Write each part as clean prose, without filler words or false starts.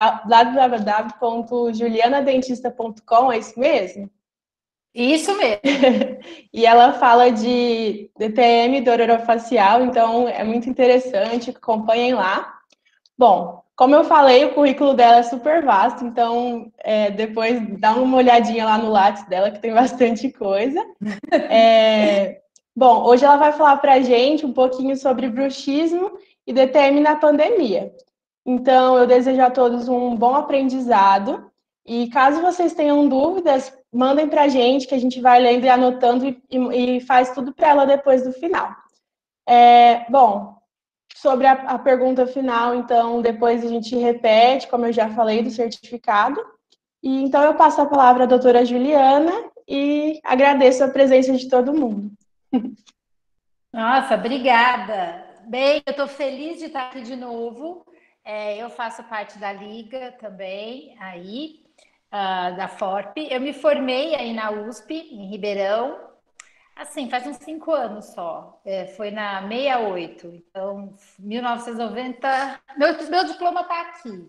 www.julianadentista.com, é isso mesmo? Isso mesmo. E ela fala de DTM, dor orofacial, então é muito interessante, acompanhem lá. Bom, como eu falei, o currículo dela é super vasto, então depois dá uma olhadinha lá no Lattes dela, que tem bastante coisa. Bom, hoje ela vai falar para a gente um pouquinho sobre bruxismo e DTM na pandemia. Então, eu desejo a todos um bom aprendizado. E caso vocês tenham dúvidas, mandem para a gente, que a gente vai lendo e anotando e faz tudo para ela depois do final. Bom, sobre a pergunta final, então, depois a gente repete, como eu já falei, do certificado. E então eu passo a palavra à doutora Juliana e agradeço a presença de todo mundo. Nossa, obrigada. Bem, eu estou feliz de estar aqui de novo. Eu faço parte da Liga também, aí, da FORP. Eu me formei aí na USP, em Ribeirão, assim, faz uns 5 anos só. Foi na 68, então, 1990. Meu diploma está aqui.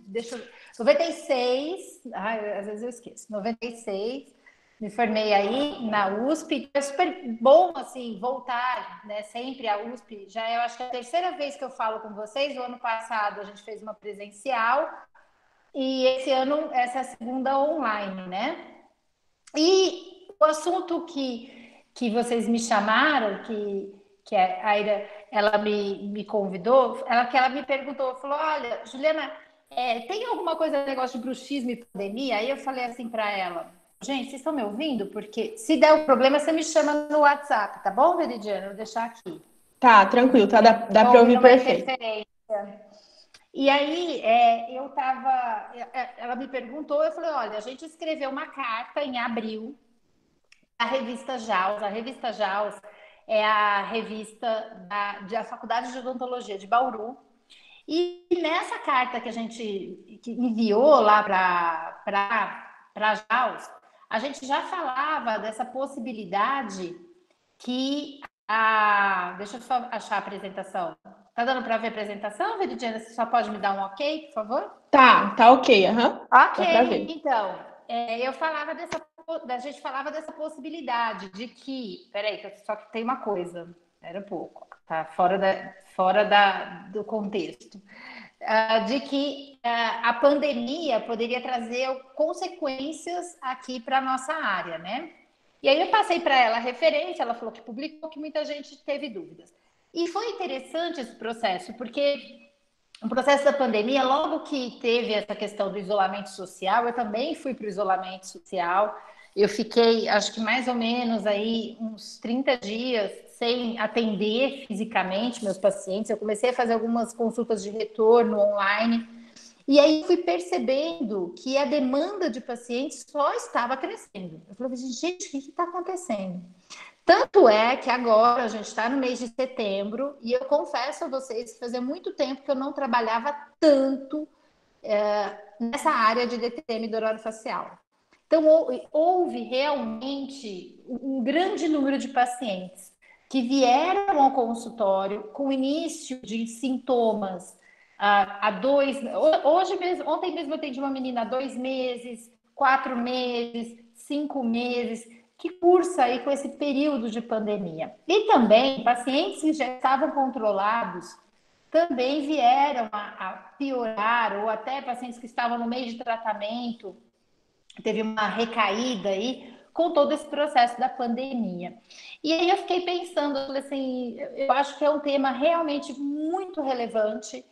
96, às vezes eu esqueço. 96. Me formei aí na USP, é super bom, assim, voltar, né, sempre à USP. Já eu acho que é a terceira vez que eu falo com vocês. O ano passado a gente fez uma presencial e esse ano essa é a segunda online, né? E o assunto que vocês me chamaram, que a Aira, ela me convidou, ela me perguntou, falou, olha, Juliana, tem alguma coisa, negócio de bruxismo e pandemia? Aí eu falei assim para ela, gente, vocês estão me ouvindo? Porque se der um problema, você me chama no WhatsApp, tá bom, Veridiana? Vou deixar aqui. Tá, tranquilo, tá, dá para ouvir perfeito. E aí, ela me perguntou, eu falei, olha, a gente escreveu uma carta em abril, a revista JAUS. A revista JAUS é a revista da Faculdade de Odontologia de Bauru. E nessa carta que a gente enviou lá para a JAUS, a gente já falava dessa possibilidade que deixa eu só achar a apresentação. Tá dando para ver a apresentação, Veridiana? Você só pode me dar um ok, por favor? Tá ok, aham. Ok, então, a gente falava dessa possibilidade de que, peraí, só que tem uma coisa, era pouco, tá fora do contexto, de que a pandemia poderia trazer consequências aqui para a nossa área, né? E aí eu passei para ela a referência, ela falou que publicou, que muita gente teve dúvidas. E foi interessante esse processo, porque o processo da pandemia, logo que teve essa questão do isolamento social, eu também fui para o isolamento social. Eu fiquei, acho que mais ou menos aí uns 30 dias sem atender fisicamente meus pacientes. Eu comecei a fazer algumas consultas de retorno online. E aí fui percebendo que a demanda de pacientes só estava crescendo. Eu falei, gente, o que está acontecendo? Tanto é que agora a gente está no mês de setembro e eu confesso a vocês que fazia muito tempo que eu não trabalhava tanto nessa área de DTM dor orofacial. Então, houve realmente um grande número de pacientes que vieram ao consultório com início de sintomas ontem mesmo eu atendi uma menina há 2 meses, 4 meses, 5 meses, que cursa aí com esse período de pandemia. E também pacientes que já estavam controlados também vieram a piorar, ou até pacientes que estavam no meio de tratamento, teve uma recaída aí com todo esse processo da pandemia. E aí eu fiquei pensando, assim, eu acho que é um tema realmente muito relevante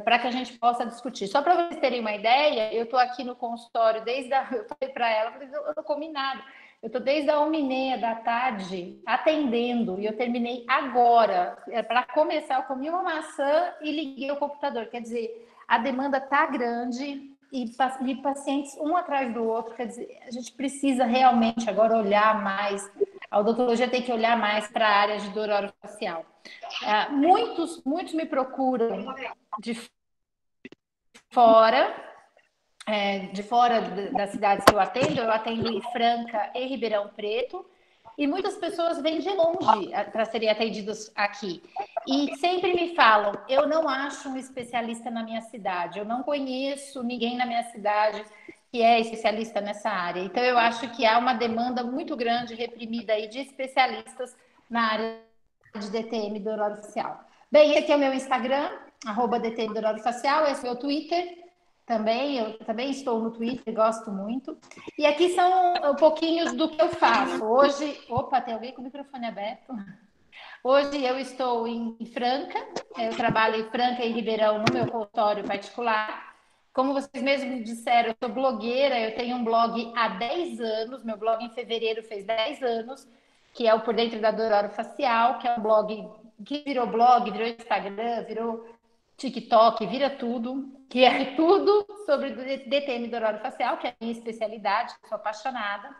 para que a gente possa discutir. Só para vocês terem uma ideia, eu estou aqui no consultório eu falei para ela, eu não comi nada. Eu estou desde a 1h30 da tarde atendendo e eu terminei agora. Para começar, eu comi uma maçã e liguei o computador. Quer dizer, a demanda está grande e pacientes um atrás do outro. Quer dizer, a gente precisa realmente agora olhar mais. A odontologia tem que olhar mais para a área de dor orofacial. Muitos me procuram de fora das cidades que eu atendo em Franca e Ribeirão Preto, e muitas pessoas vêm de longe para serem atendidas aqui. E sempre me falam, eu não acho um especialista na minha cidade, eu não conheço ninguém na minha cidade que é especialista nessa área. Então, eu acho que há uma demanda muito grande, reprimida aí, de especialistas na área de DTM do horário facial. Bem, esse aqui é o meu Instagram, @DTM do horário facial, esse é o meu Twitter, também, eu também estou no Twitter, gosto muito. E aqui são um pouquinho do que eu faço. Hoje, opa, tem alguém com o microfone aberto? Hoje eu estou em Franca, eu trabalho em Franca e Ribeirão no meu consultório particular. Como vocês mesmos disseram, eu sou blogueira, eu tenho um blog há 10 anos, meu blog em fevereiro fez 10 anos, que é o Por Dentro da Dor Orofacial, que é um blog que virou blog, virou Instagram, virou TikTok, vira tudo, que é tudo sobre DTM do orofacial, que é a minha especialidade, sou apaixonada.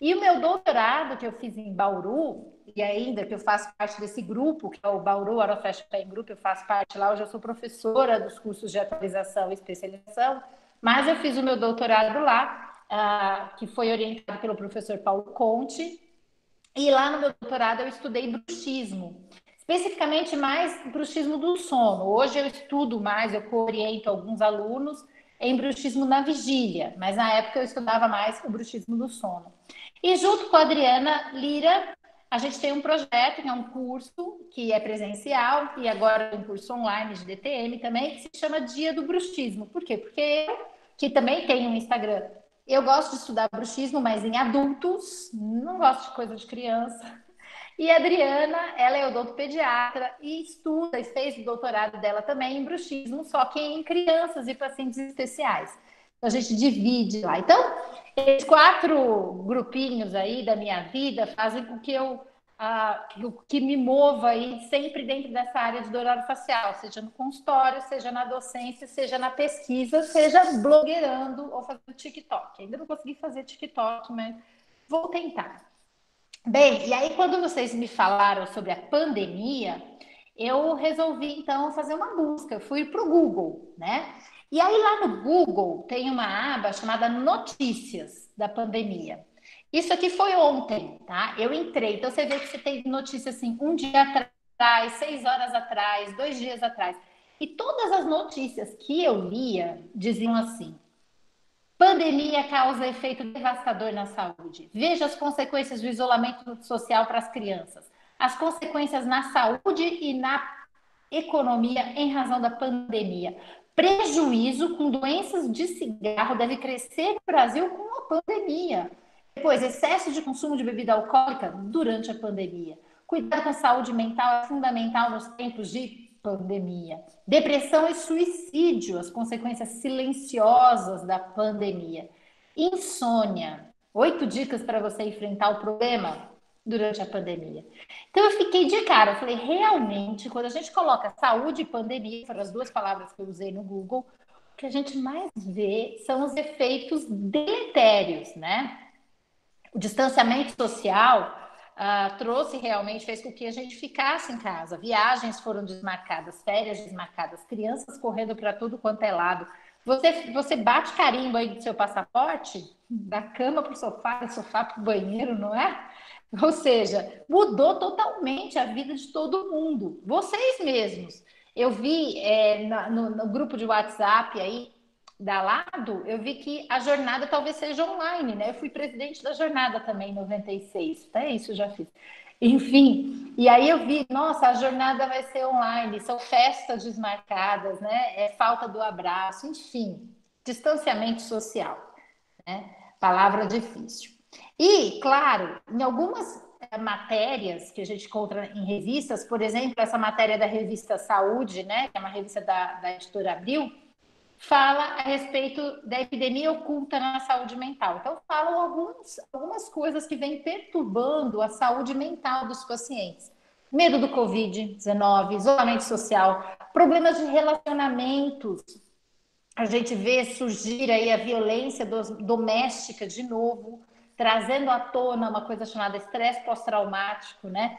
E o meu doutorado que eu fiz em Bauru, e ainda que eu faço parte desse grupo, que é o Bauru Orofacial Pain Group, eu faço parte lá, hoje eu sou professora dos cursos de atualização e especialização, mas eu fiz o meu doutorado lá, que foi orientado pelo professor Paulo Conte, e lá no meu doutorado eu estudei bruxismo, especificamente mais bruxismo do sono. Hoje eu estudo mais, eu oriento alguns alunos em bruxismo na vigília, mas na época eu estudava mais o bruxismo do sono. E junto com a Adriana Lira, a gente tem um projeto, que é um curso que é presencial e agora um curso online de DTM também, que se chama Dia do Bruxismo. Por quê? Porque eu, que também tenho um Instagram, eu gosto de estudar bruxismo, mas em adultos, não gosto de coisa de criança. E a Adriana, ela é odontopediatra e estuda e fez o doutorado dela também em bruxismo, só que em crianças e pacientes especiais. Então, a gente divide lá. Então, esses 4 grupinhos aí da minha vida fazem com que que me mova aí sempre dentro dessa área de dor orofacial, seja no consultório, seja na docência, seja na pesquisa, seja blogueirando ou fazendo TikTok. Ainda não consegui fazer TikTok, mas vou tentar. Bem, e aí quando vocês me falaram sobre a pandemia, eu resolvi então fazer uma busca, eu fui para o Google, né? E aí lá no Google tem uma aba chamada Notícias da pandemia. Isso aqui foi ontem, tá? Eu entrei, então você vê que você tem notícia assim, um dia atrás, 6 horas atrás, 2 dias atrás. E todas as notícias que eu lia diziam assim: pandemia causa efeito devastador na saúde. Veja as consequências do isolamento social para as crianças. As consequências na saúde e na economia em razão da pandemia. Prejuízo com doenças de cigarro deve crescer no Brasil com a pandemia. Depois, excesso de consumo de bebida alcoólica durante a pandemia. Cuidado com a saúde mental é fundamental nos tempos de pandemia. Depressão e suicídio, as consequências silenciosas da pandemia. Insônia, 8 dicas para você enfrentar o problema durante a pandemia. Então eu fiquei de cara, eu falei, realmente, quando a gente coloca saúde e pandemia, foram as 2 palavras que eu usei no Google, o que a gente mais vê são os efeitos deletérios, né? O distanciamento social trouxe realmente, fez com que a gente ficasse em casa. Viagens foram desmarcadas, férias desmarcadas, crianças correndo para tudo quanto é lado. Você bate carimbo aí do seu passaporte, da cama para o sofá, do sofá para o banheiro, não é? Ou seja, mudou totalmente a vida de todo mundo. Vocês mesmos. Eu vi no grupo de WhatsApp aí, da Lado, eu vi que a jornada talvez seja online, né? Eu fui presidente da jornada também em 96, até isso eu já fiz. Enfim, e aí eu vi, nossa, a jornada vai ser online, são festas desmarcadas, né? É falta do abraço, enfim, distanciamento social, né? Palavra difícil. E, claro, em algumas matérias que a gente encontra em revistas, por exemplo, essa matéria da revista Saúde, né? Que é uma revista da editora Abril, fala a respeito da epidemia oculta na saúde mental. Então, falam algumas coisas que vêm perturbando a saúde mental dos pacientes. Medo do Covid-19, isolamento social, problemas de relacionamentos. A gente vê surgir aí a violência doméstica de novo, trazendo à tona uma coisa chamada estresse pós-traumático, né?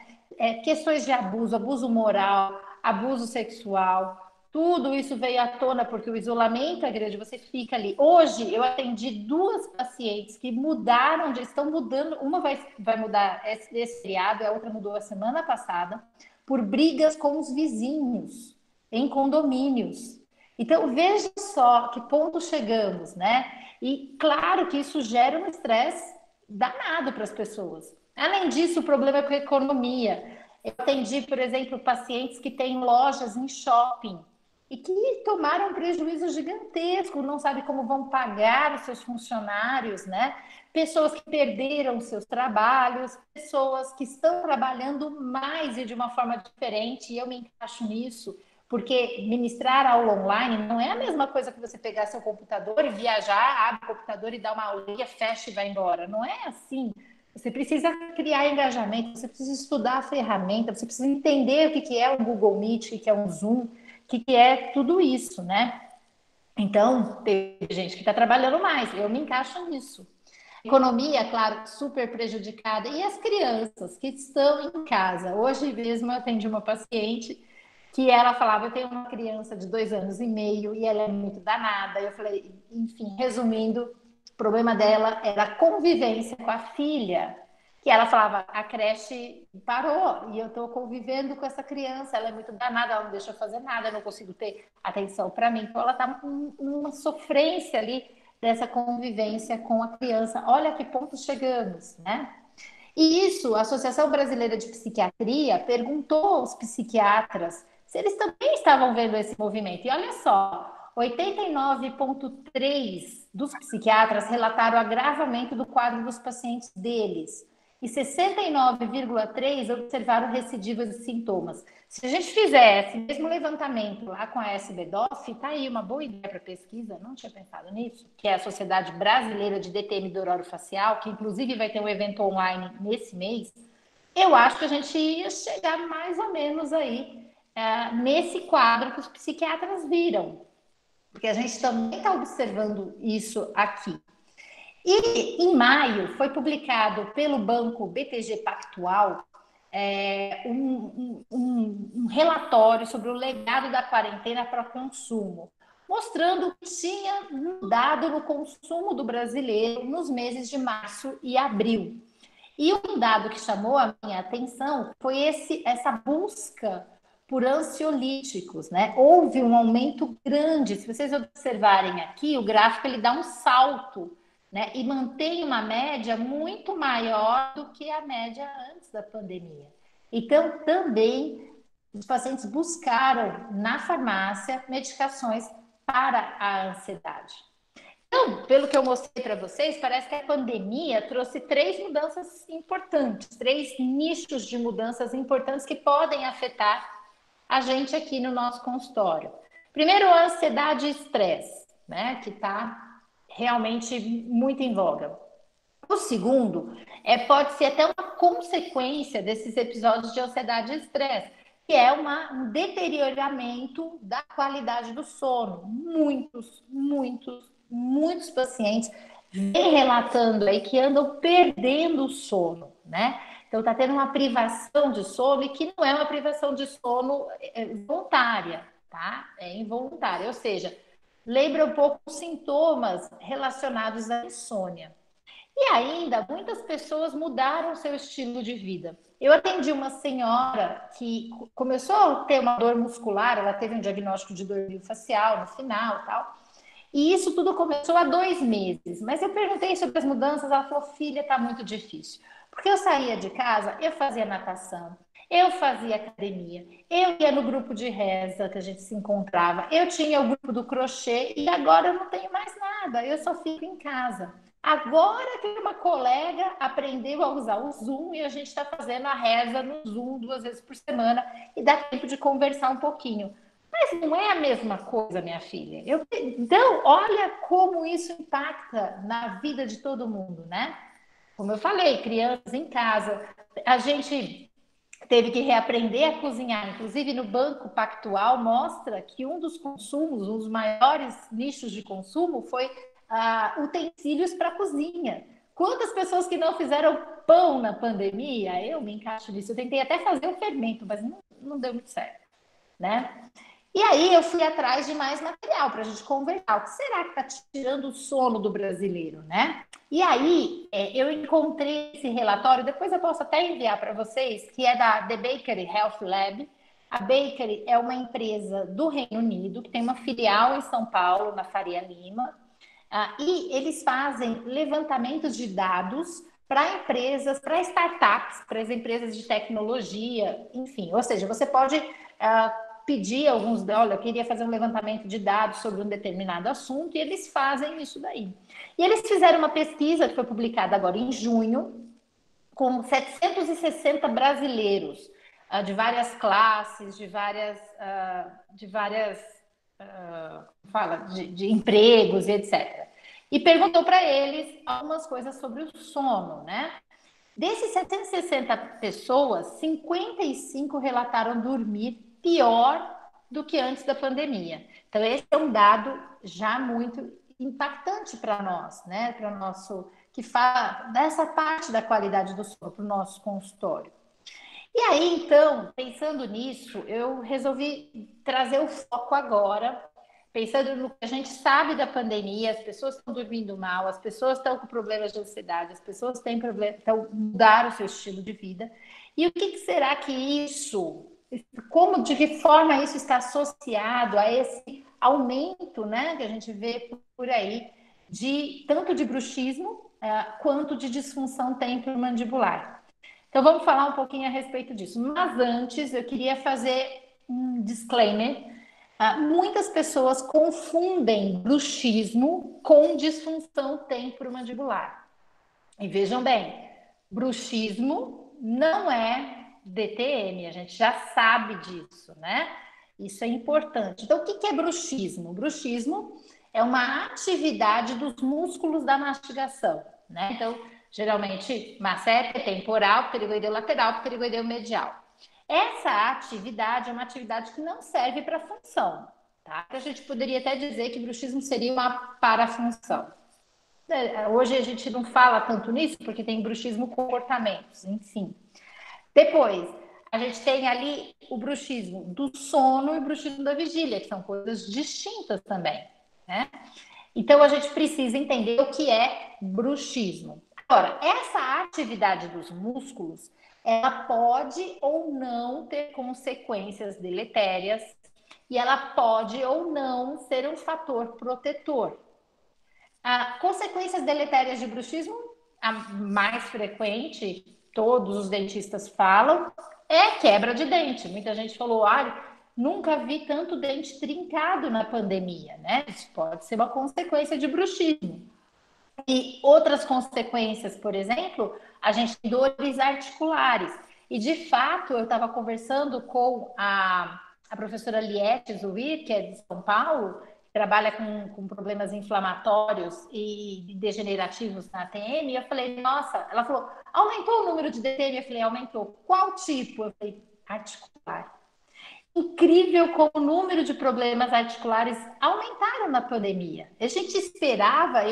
Questões de abuso, abuso moral, abuso sexual, Tudo isso veio à tona porque o isolamento é grande, você fica ali. Hoje eu atendi 2 pacientes que mudaram, estão mudando, uma vai mudar esse feriado, a outra mudou a semana passada, por brigas com os vizinhos, em condomínios. Então, veja só que ponto chegamos, né? E claro que isso gera um estresse danado para as pessoas. Além disso, o problema é com a economia. Eu atendi, por exemplo, pacientes que têm lojas em shopping e que tomaram um prejuízo gigantesco, não sabem como vão pagar os seus funcionários, né? Pessoas que perderam seus trabalhos, pessoas que estão trabalhando mais e de uma forma diferente, e eu me encaixo nisso, porque ministrar aula online não é a mesma coisa que você pegar seu computador e viajar, abre o computador e dá uma aulinha, fecha e vai embora. Não é assim. Você precisa criar engajamento, você precisa estudar a ferramenta, você precisa entender o que é o Google Meet, o que é um Zoom, o que é tudo isso, né? Então, tem gente que está trabalhando mais, eu me encaixo nisso. Economia, claro, super prejudicada. E as crianças que estão em casa? Hoje mesmo eu atendi uma paciente que ela falava, eu tenho uma criança de 2 anos e meio e ela é muito danada. Eu falei, enfim, resumindo, o problema dela era a convivência com a filha, que ela falava, a creche parou e eu estou convivendo com essa criança, ela é muito danada, ela não deixa eu fazer nada, eu não consigo ter atenção para mim. Então ela está com uma sofrência ali dessa convivência com a criança. Olha que ponto chegamos, né? E isso, a Associação Brasileira de Psiquiatria perguntou aos psiquiatras se eles também estavam vendo esse movimento. E olha só, 89,3% dos psiquiatras relataram agravamento do quadro dos pacientes deles. E 69,3% observaram recidivas de sintomas. Se a gente fizesse mesmo levantamento lá com a SBDOF, tá aí uma boa ideia para pesquisa, não tinha pensado nisso, que é a Sociedade Brasileira de DTM do Orofacial, que inclusive vai ter um evento online nesse mês. Eu acho que a gente ia chegar mais ou menos aí nesse quadro que os psiquiatras viram, porque a gente também está observando isso aqui. E em maio foi publicado pelo banco BTG Pactual um relatório sobre o legado da quarentena para o consumo, mostrando o que tinha mudado no consumo do brasileiro nos meses de março e abril. E um dado que chamou a minha atenção foi essa busca por ansiolíticos, né? Houve um aumento grande. Se vocês observarem aqui, o gráfico ele dá um salto, né? E mantém uma média muito maior do que a média antes da pandemia. Então, também os pacientes buscaram na farmácia medicações para a ansiedade. Então, pelo que eu mostrei para vocês, parece que a pandemia trouxe 3 mudanças importantes, 3 nichos de mudanças importantes que podem afetar a gente aqui no nosso consultório. Primeiro, a ansiedade e estresse, né, que está realmente muito em voga. O segundo, pode ser até uma consequência desses episódios de ansiedade e estresse, que é um deterioramento da qualidade do sono. Muitos pacientes vêm relatando aí que andam perdendo o sono, né? Então, está tendo uma privação de sono e que não é uma privação de sono voluntária, tá? É involuntária, ou seja, lembra um pouco os sintomas relacionados à insônia. E ainda, muitas pessoas mudaram o seu estilo de vida. Eu atendi uma senhora que começou a ter uma dor muscular, ela teve um diagnóstico de dor miofascial no final, tal. E isso tudo começou há 2 meses. Mas eu perguntei sobre as mudanças, ela falou, filha, tá muito difícil. Porque eu saía de casa, eu fazia natação, eu fazia academia, eu ia no grupo de reza que a gente se encontrava, eu tinha o grupo do crochê e agora eu não tenho mais nada, eu só fico em casa. Agora que uma colega aprendeu a usar o Zoom e a gente está fazendo a reza no Zoom 2 vezes por semana e dá tempo de conversar um pouquinho. Mas não é a mesma coisa, minha filha. Então, olha como isso impacta na vida de todo mundo, né? Como eu falei, crianças em casa. A gente teve que reaprender a cozinhar. Inclusive, no Banco Pactual mostra que um dos consumos, um dos maiores nichos de consumo foi utensílios para cozinha. Quantas pessoas que não fizeram pão na pandemia? Eu me encaixo nisso. Eu tentei até fazer o fermento, mas não deu muito certo, né? E aí eu fui atrás de mais material para a gente conversar. O que será que está tirando o sono do brasileiro, né? E aí eu encontrei esse relatório, depois eu posso até enviar para vocês, que é da The Bakery Health Lab. A Bakery é uma empresa do Reino Unido, que tem uma filial em São Paulo, na Faria Lima, e eles fazem levantamentos de dados para empresas, para startups, para as empresas de tecnologia, enfim. Ou seja, você pode pedir alguns, olha, eu queria fazer um levantamento de dados sobre um determinado assunto, e eles fazem isso daí. E eles fizeram uma pesquisa que foi publicada agora em junho, com 760 brasileiros, de várias classes, de várias de empregos e etc. E perguntou para eles algumas coisas sobre o sono, né? Desses 760 pessoas, 55 relataram dormir pior do que antes da pandemia. Então, esse é um dado já muito impactante para nós, né? Para o nosso, que fala dessa parte da qualidade do sono para o nosso consultório. E aí, então, pensando nisso, eu resolvi trazer o foco agora, pensando no que a gente sabe da pandemia. As pessoas estão dormindo mal, as pessoas estão com problemas de ansiedade, as pessoas têm problemas, então mudar o seu estilo de vida. E o que será que isso, de que forma isso está associado a esse aumento, né, que a gente vê por aí, tanto de bruxismo quanto de disfunção temporomandibular. Então, vamos falar um pouquinho a respeito disso. Mas antes, eu queria fazer um disclaimer. Muitas pessoas confundem bruxismo com disfunção temporomandibular. E vejam bem, bruxismo não é DTM, a gente já sabe disso, né? Isso é importante. Então, o que é bruxismo? Bruxismo é uma atividade dos músculos da mastigação, né? Então, geralmente, masseter temporal, pterigoideu lateral, pterigoideu medial. Essa atividade é uma atividade que não serve para função, tá? A gente poderia até dizer que bruxismo seria uma parafunção. Hoje a gente não fala tanto nisso, porque tem bruxismo comportamentos, enfim. Depois, a gente tem ali o bruxismo do sono e o bruxismo da vigília, que são coisas distintas também, né? Então, a gente precisa entender o que é bruxismo. Agora, essa atividade dos músculos, ela pode ou não ter consequências deletérias e ela pode ou não ser um fator protetor. Consequências deletérias de bruxismo, a mais frequente, todos os dentistas falam, é quebra de dente. Muita gente falou, nunca vi tanto dente trincado na pandemia, né? Isso pode ser uma consequência de bruxismo. E outras consequências, por exemplo, a gente tem dores articulares. E, de fato, eu estava conversando com a professora Liette Zuir, que é de São Paulo, que trabalha com problemas inflamatórios e degenerativos na ATM, e eu falei, nossa, ela falou, aumentou o número de DTM? Eu falei, aumentou. Qual tipo? Eu falei, articular. Incrível como o número de problemas articulares aumentaram na pandemia. Eu esperava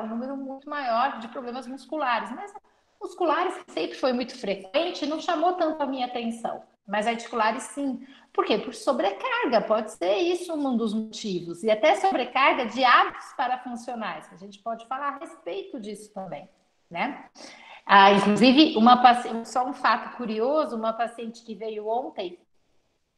um número muito maior de problemas musculares, mas musculares sempre foi muito frequente, não chamou tanto a minha atenção. Mas articulares sim. Por quê? Por sobrecarga, pode ser isso um dos motivos. E até sobrecarga de hábitos parafuncionais, a gente pode falar a respeito disso também, né? Inclusive, só um fato curioso, uma paciente que veio ontem,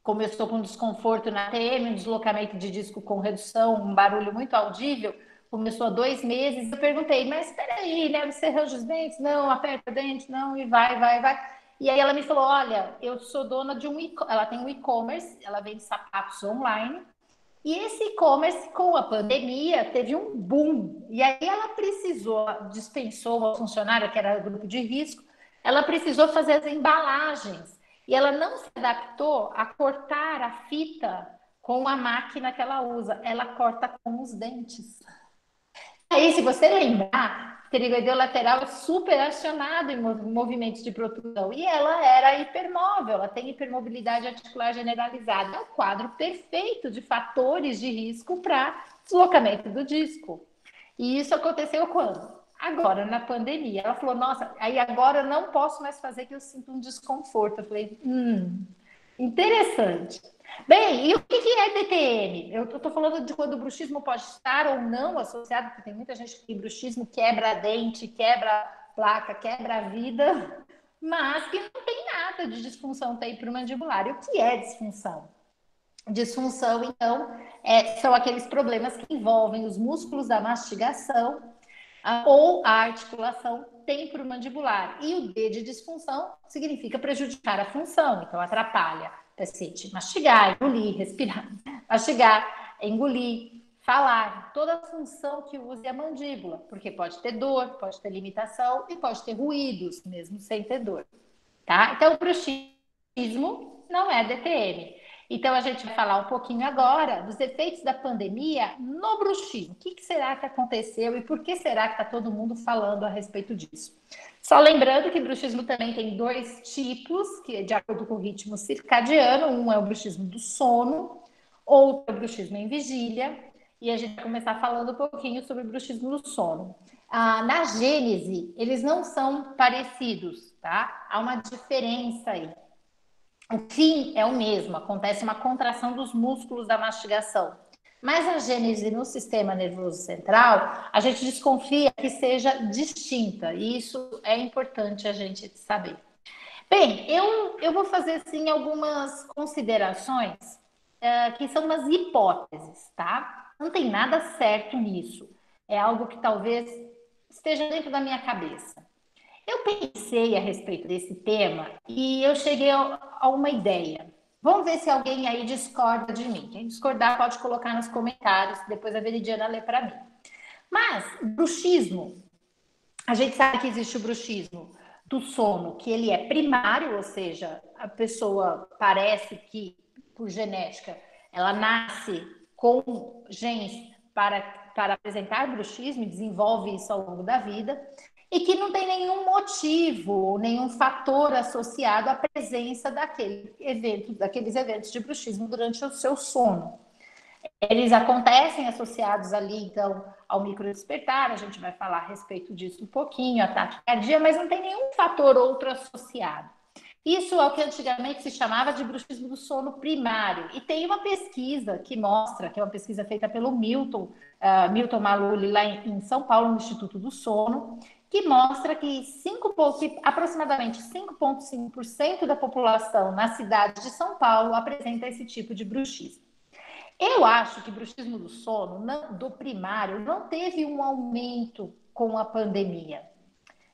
começou com desconforto na TM, um deslocamento de disco com redução, um barulho muito audível, começou há 2 meses, eu perguntei, mas espera aí, né, você arranja os dentes? Não, aperta o dente, não, e vai. E aí ela me falou, olha, eu sou dona de ela tem um e-commerce, ela vende sapatos online, e esse e-commerce, com a pandemia, teve um boom, e aí ela dispensou uma funcionária que era grupo de risco, ela precisou fazer as embalagens, e ela não se adaptou a cortar a fita com a máquina que ela usa. Ela corta com os dentes. Aí, se você lembrar, pterigoideu lateral é super acionado em movimentos de protrusão. E ela era hipermóvel, ela tem hipermobilidade articular generalizada. É um quadro perfeito de fatores de risco para deslocamento do disco. E isso aconteceu quando? Agora, na pandemia. Ela falou, nossa, aí agora eu não posso mais fazer que eu sinto um desconforto. Eu falei, interessante. Bem, e o que é DTM? Eu estou falando de quando o bruxismo pode estar ou não associado, porque tem muita gente que tem bruxismo, quebra dente, quebra placa, quebra a vida, mas que não tem nada de disfunção temporomandibular. E o que é disfunção? Disfunção, então, são aqueles problemas que envolvem os músculos da mastigação ou a articulação temporomandibular. E o D de disfunção significa prejudicar a função, então atrapalha o paciente mastigar, engolir, respirar, mastigar, engolir, falar, toda a função que use a mandíbula, porque pode ter dor, pode ter limitação e pode ter ruídos, mesmo sem ter dor. Tá? Então, o bruxismo não é DTM. Então, a gente vai falar um pouquinho agora dos efeitos da pandemia no bruxismo. O que será que aconteceu e por que será que está todo mundo falando a respeito disso? Só lembrando que bruxismo também tem dois tipos, que é de acordo com o ritmo circadiano. Um é o bruxismo do sono, outro é o bruxismo em vigília. E a gente vai começar falando um pouquinho sobre o bruxismo do sono. Na gênese, eles não são parecidos, tá? Há uma diferença aí. O fim é o mesmo, acontece uma contração dos músculos da mastigação. Mas a gênese no sistema nervoso central, a gente desconfia que seja distinta, e isso é importante a gente saber. Bem, eu vou fazer assim algumas considerações que são umas hipóteses, tá? Não tem nada certo nisso. É algo que talvez esteja dentro da minha cabeça. Eu pensei a respeito desse tema e eu cheguei a uma ideia. Vamos ver se alguém aí discorda de mim. Quem discordar pode colocar nos comentários, depois a Veridiana lê para mim. Mas, bruxismo, a gente sabe que existe o bruxismo do sono, que ele é primário, ou seja, a pessoa parece que, por genética, ela nasce com genes para apresentar bruxismo e desenvolve isso ao longo da vida, e que não tem nenhum motivo, nenhum fator associado à presença daqueles eventos de bruxismo durante o seu sono. Eles acontecem associados ali, então, ao microdespertar, a gente vai falar a respeito disso um pouquinho, a taquicardia, mas não tem nenhum fator outro associado. Isso é o que antigamente se chamava de bruxismo do sono primário. E tem uma pesquisa que mostra, que é uma pesquisa feita pelo Milton Maluli, lá em São Paulo, no Instituto do Sono, que mostra que aproximadamente 5,5% da população na cidade de São Paulo apresenta esse tipo de bruxismo. Eu acho que o bruxismo do sono, do primário, não teve um aumento com a pandemia.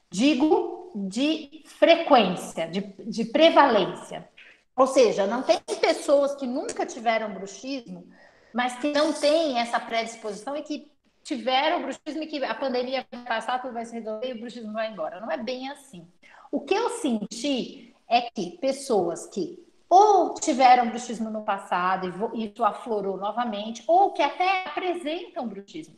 Digo de frequência, de prevalência. Ou seja, não tem pessoas que nunca tiveram bruxismo, mas que não têm essa predisposição e que tiveram bruxismo e que a pandemia vai passar, tudo vai se resolver e o bruxismo vai embora. Não é bem assim. O que eu senti é que pessoas que ou tiveram bruxismo no passado e isso aflorou novamente, ou que até apresentam bruxismo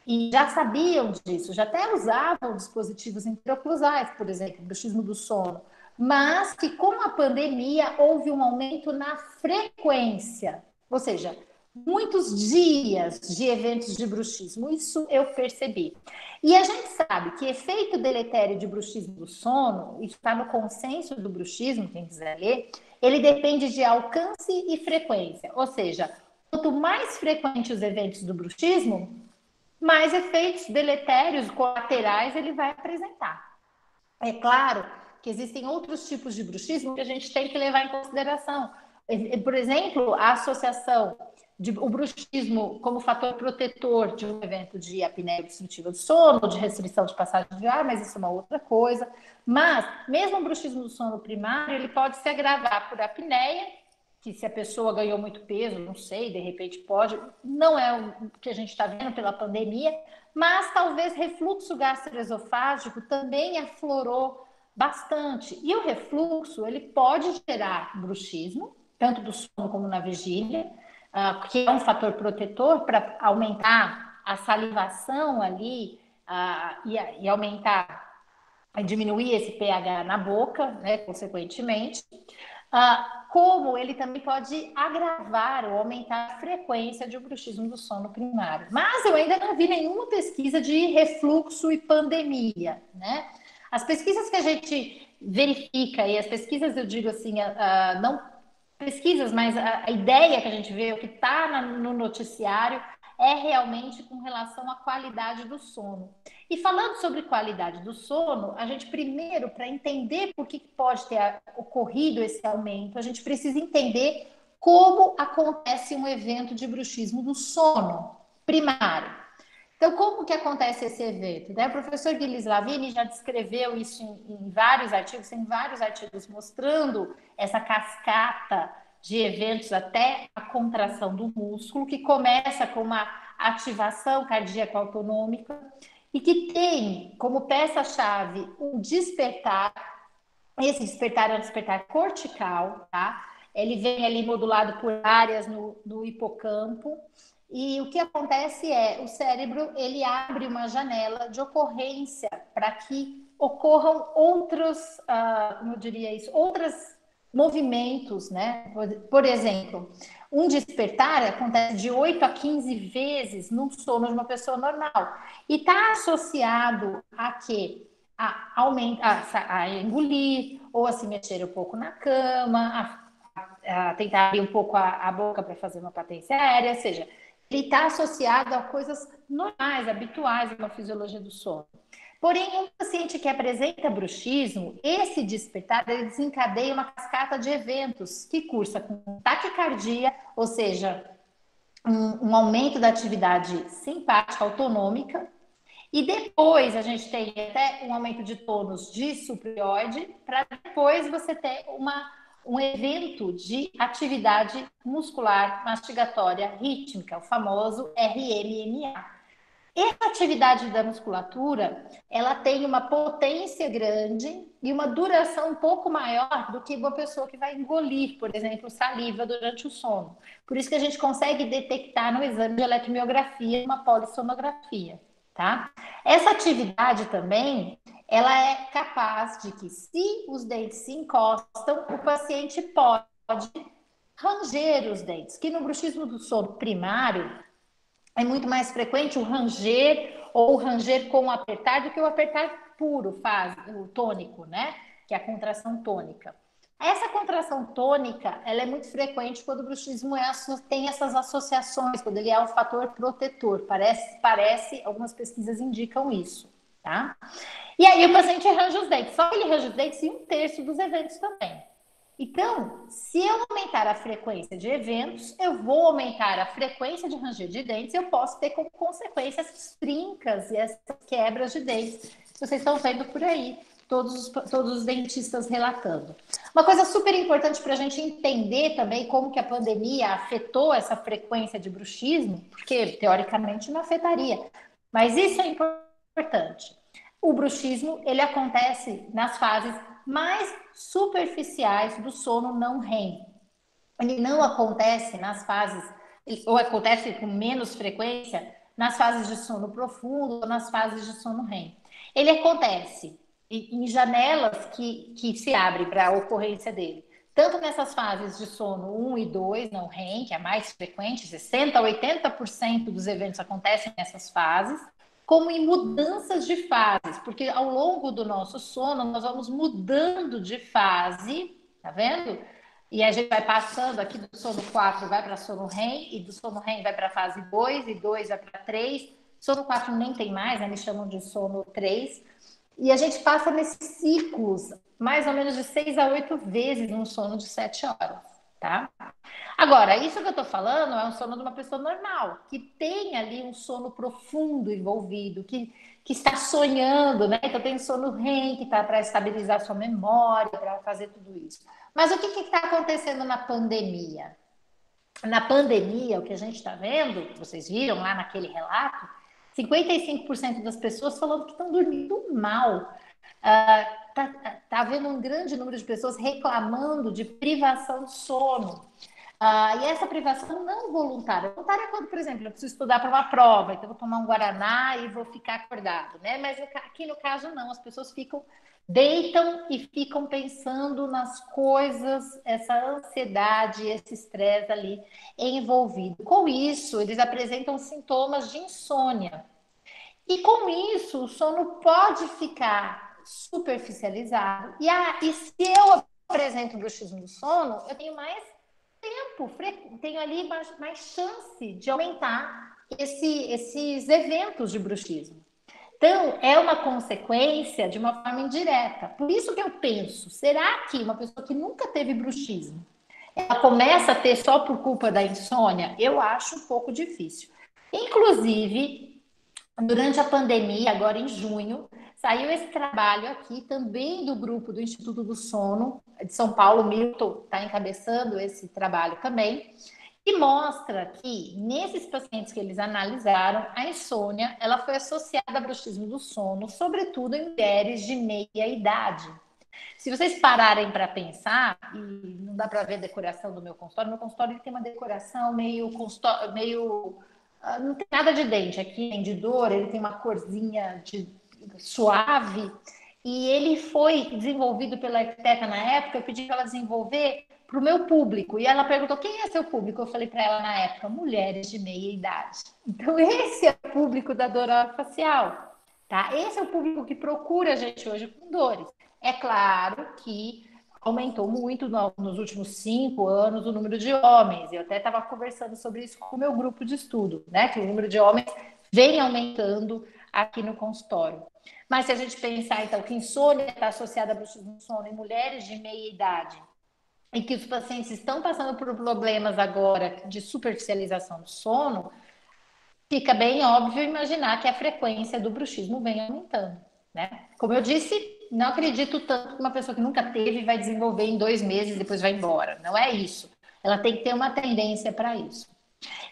e já sabiam disso, já até usavam dispositivos intraoclusais, por exemplo, bruxismo do sono, mas que com a pandemia houve um aumento na frequência, ou seja, muitos dias de eventos de bruxismo, isso eu percebi. E a gente sabe que efeito deletério de bruxismo do sono, isso está no consenso do bruxismo, quem quiser ler, ele depende de alcance e frequência, ou seja, quanto mais frequentes os eventos do bruxismo, mais efeitos deletérios colaterais ele vai apresentar. É claro que existem outros tipos de bruxismo que a gente tem que levar em consideração. Por exemplo, a associação o bruxismo como fator protetor de um evento de apneia obstrutiva do sono, de restrição de passagem de ar, mas isso é uma outra coisa. Mas, mesmo o bruxismo do sono primário, ele pode se agravar por apneia, que se a pessoa ganhou muito peso, não sei, de repente pode, não é o que a gente está vendo pela pandemia, mas talvez refluxo gastroesofágico também aflorou bastante. E o refluxo, ele pode gerar bruxismo, tanto do sono como na vigília, que é um fator protetor para aumentar a salivação ali e aumentar, diminuir esse pH na boca, né, consequentemente. Como ele também pode agravar ou aumentar a frequência de um bruxismo do sono primário. Mas eu ainda não vi nenhuma pesquisa de refluxo e pandemia, né? As pesquisas que a gente verifica, e as pesquisas, eu digo assim, não pesquisas, mas a ideia que a gente vê, o que está no noticiário, é realmente com relação à qualidade do sono. E falando sobre qualidade do sono, a gente primeiro, para entender por que pode ter ocorrido esse aumento, a gente precisa entender como acontece um evento de bruxismo do sono primário. Então, como que acontece esse evento? Né? O professor Gilles Lavini já descreveu isso em vários artigos, tem vários artigos mostrando essa cascata de eventos até a contração do músculo, que começa com uma ativação cardíaca autonômica e que tem como peça-chave um despertar. Esse despertar é um despertar cortical, tá? Ele vem ali modulado por áreas no hipocampo. E o que acontece é, o cérebro, ele abre uma janela de ocorrência para que ocorram outros, como eu diria isso, outros movimentos, né? Por exemplo, um despertar acontece de 8 a 15 vezes no sono de uma pessoa normal. E está associado a quê? A engolir, ou a se mexer um pouco na cama, a tentar abrir um pouco a boca para fazer uma potência aérea, ou seja, ele está associado a coisas normais, habituais de uma fisiologia do sono. Porém, um paciente que apresenta bruxismo, esse despertar, ele desencadeia uma cascata de eventos que cursa com taquicardia, ou seja, um aumento da atividade simpática autonômica, e depois a gente tem até um aumento de tônus de suprioide, para depois você ter um evento de atividade muscular mastigatória rítmica, o famoso RMMA. Essa atividade da musculatura, ela tem uma potência grande e uma duração um pouco maior do que uma pessoa que vai engolir, por exemplo, saliva durante o sono. Por isso que a gente consegue detectar no exame de eletromiografia uma polissonografia, tá? Essa atividade também, ela é capaz de que, se os dentes se encostam, o paciente pode ranger os dentes, que no bruxismo do sono primário, é muito mais frequente o ranger ou o ranger com o apertar do que o apertar puro, o tônico, né? Que é a contração tônica. Essa contração tônica, ela é muito frequente quando o bruxismo tem essas associações, quando ele é um fator protetor. Parece, algumas pesquisas indicam isso, tá? E aí o paciente arranja os dentes. Só que ele arranja os dentes em 1/3 dos eventos também. Então, se eu aumentar a frequência de eventos, eu vou aumentar a frequência de ranger de dentes, eu posso ter como consequência essas trincas e essas quebras de dentes que vocês estão vendo por aí, todos os dentistas relatando. Uma coisa super importante para a gente entender também como que a pandemia afetou essa frequência de bruxismo, porque teoricamente não afetaria, mas isso é importante. O bruxismo, ele acontece nas fases mais superficiais do sono não REM. Ele não acontece nas fases, ou acontece com menos frequência, nas fases de sono profundo ou nas fases de sono REM. Ele acontece em janelas que se abrem para a ocorrência dele. Tanto nessas fases de sono 1 e 2, não REM, que é mais frequente, 60% a 80% dos eventos acontecem nessas fases, como em mudanças de fases, porque ao longo do nosso sono nós vamos mudando de fase, tá vendo? E a gente vai passando aqui do sono 4 vai para sono REM, e do sono REM vai para a fase 2, e 2 vai para 3. Sono 4 nem tem mais, né? Eles chamam de sono 3. E a gente passa nesses ciclos mais ou menos de 6 a 8 vezes num sono de 7 horas, tá? Agora, isso que eu estou falando é um sono de uma pessoa normal, que tem ali um sono profundo envolvido, que está sonhando, né? Então tem sono REM, que está para estabilizar sua memória, para fazer tudo isso. Mas o que está acontecendo na pandemia? Na pandemia, o que a gente está vendo, vocês viram lá naquele relato, 55% das pessoas falando que estão dormindo mal. Tá havendo um grande número de pessoas reclamando de privação de sono. E essa privação não voluntária. Voluntária é quando, por exemplo, eu preciso estudar para uma prova, então eu vou tomar um guaraná e vou ficar acordado, né? Mas aqui no caso não, as pessoas deitam e ficam pensando nas coisas, essa ansiedade, esse estresse ali envolvido. Com isso, eles apresentam sintomas de insônia. E com isso, o sono pode ficar superficializado. E se eu apresento bruxismo do sono, eu tenho mais tempo, tenho ali mais chance de aumentar esses eventos de bruxismo. Então, é uma consequência de uma forma indireta. Por isso que eu penso, será que uma pessoa que nunca teve bruxismo, ela começa a ter só por culpa da insônia? Eu acho um pouco difícil. Inclusive, durante a pandemia, agora em junho, saiu esse trabalho aqui também do grupo do Instituto do Sono de São Paulo. O Milton está encabeçando esse trabalho também, e mostra que nesses pacientes que eles analisaram, a insônia ela foi associada a bruxismo do sono, sobretudo em mulheres de meia idade. Se vocês pararem para pensar, e não dá para ver a decoração do meu consultório ele tem uma decoração meio não tem nada de dente aqui, nem de dor, ele tem uma corzinha suave, e ele foi desenvolvido pela arquiteta na época. Eu pedi para ela desenvolver para o meu público, e ela perguntou: quem é seu público? Eu falei para ela na época: mulheres de meia idade. Então esse é o público da dor facial, tá? Esse é o público que procura a gente hoje com dores. É claro que aumentou muito nos últimos 5 anos o número de homens. Eu até estava conversando sobre isso com o meu grupo de estudo, né? Que o número de homens vem aumentando aqui no consultório. Mas se a gente pensar, então, que insônia está associada a bruxismo do sono em mulheres de meia idade, e que os pacientes estão passando por problemas agora de superficialização do sono, fica bem óbvio imaginar que a frequência do bruxismo vem aumentando, né? Como eu disse, não acredito tanto que uma pessoa que nunca teve vai desenvolver em 2 meses e depois vai embora. Não é isso. Ela tem que ter uma tendência para isso.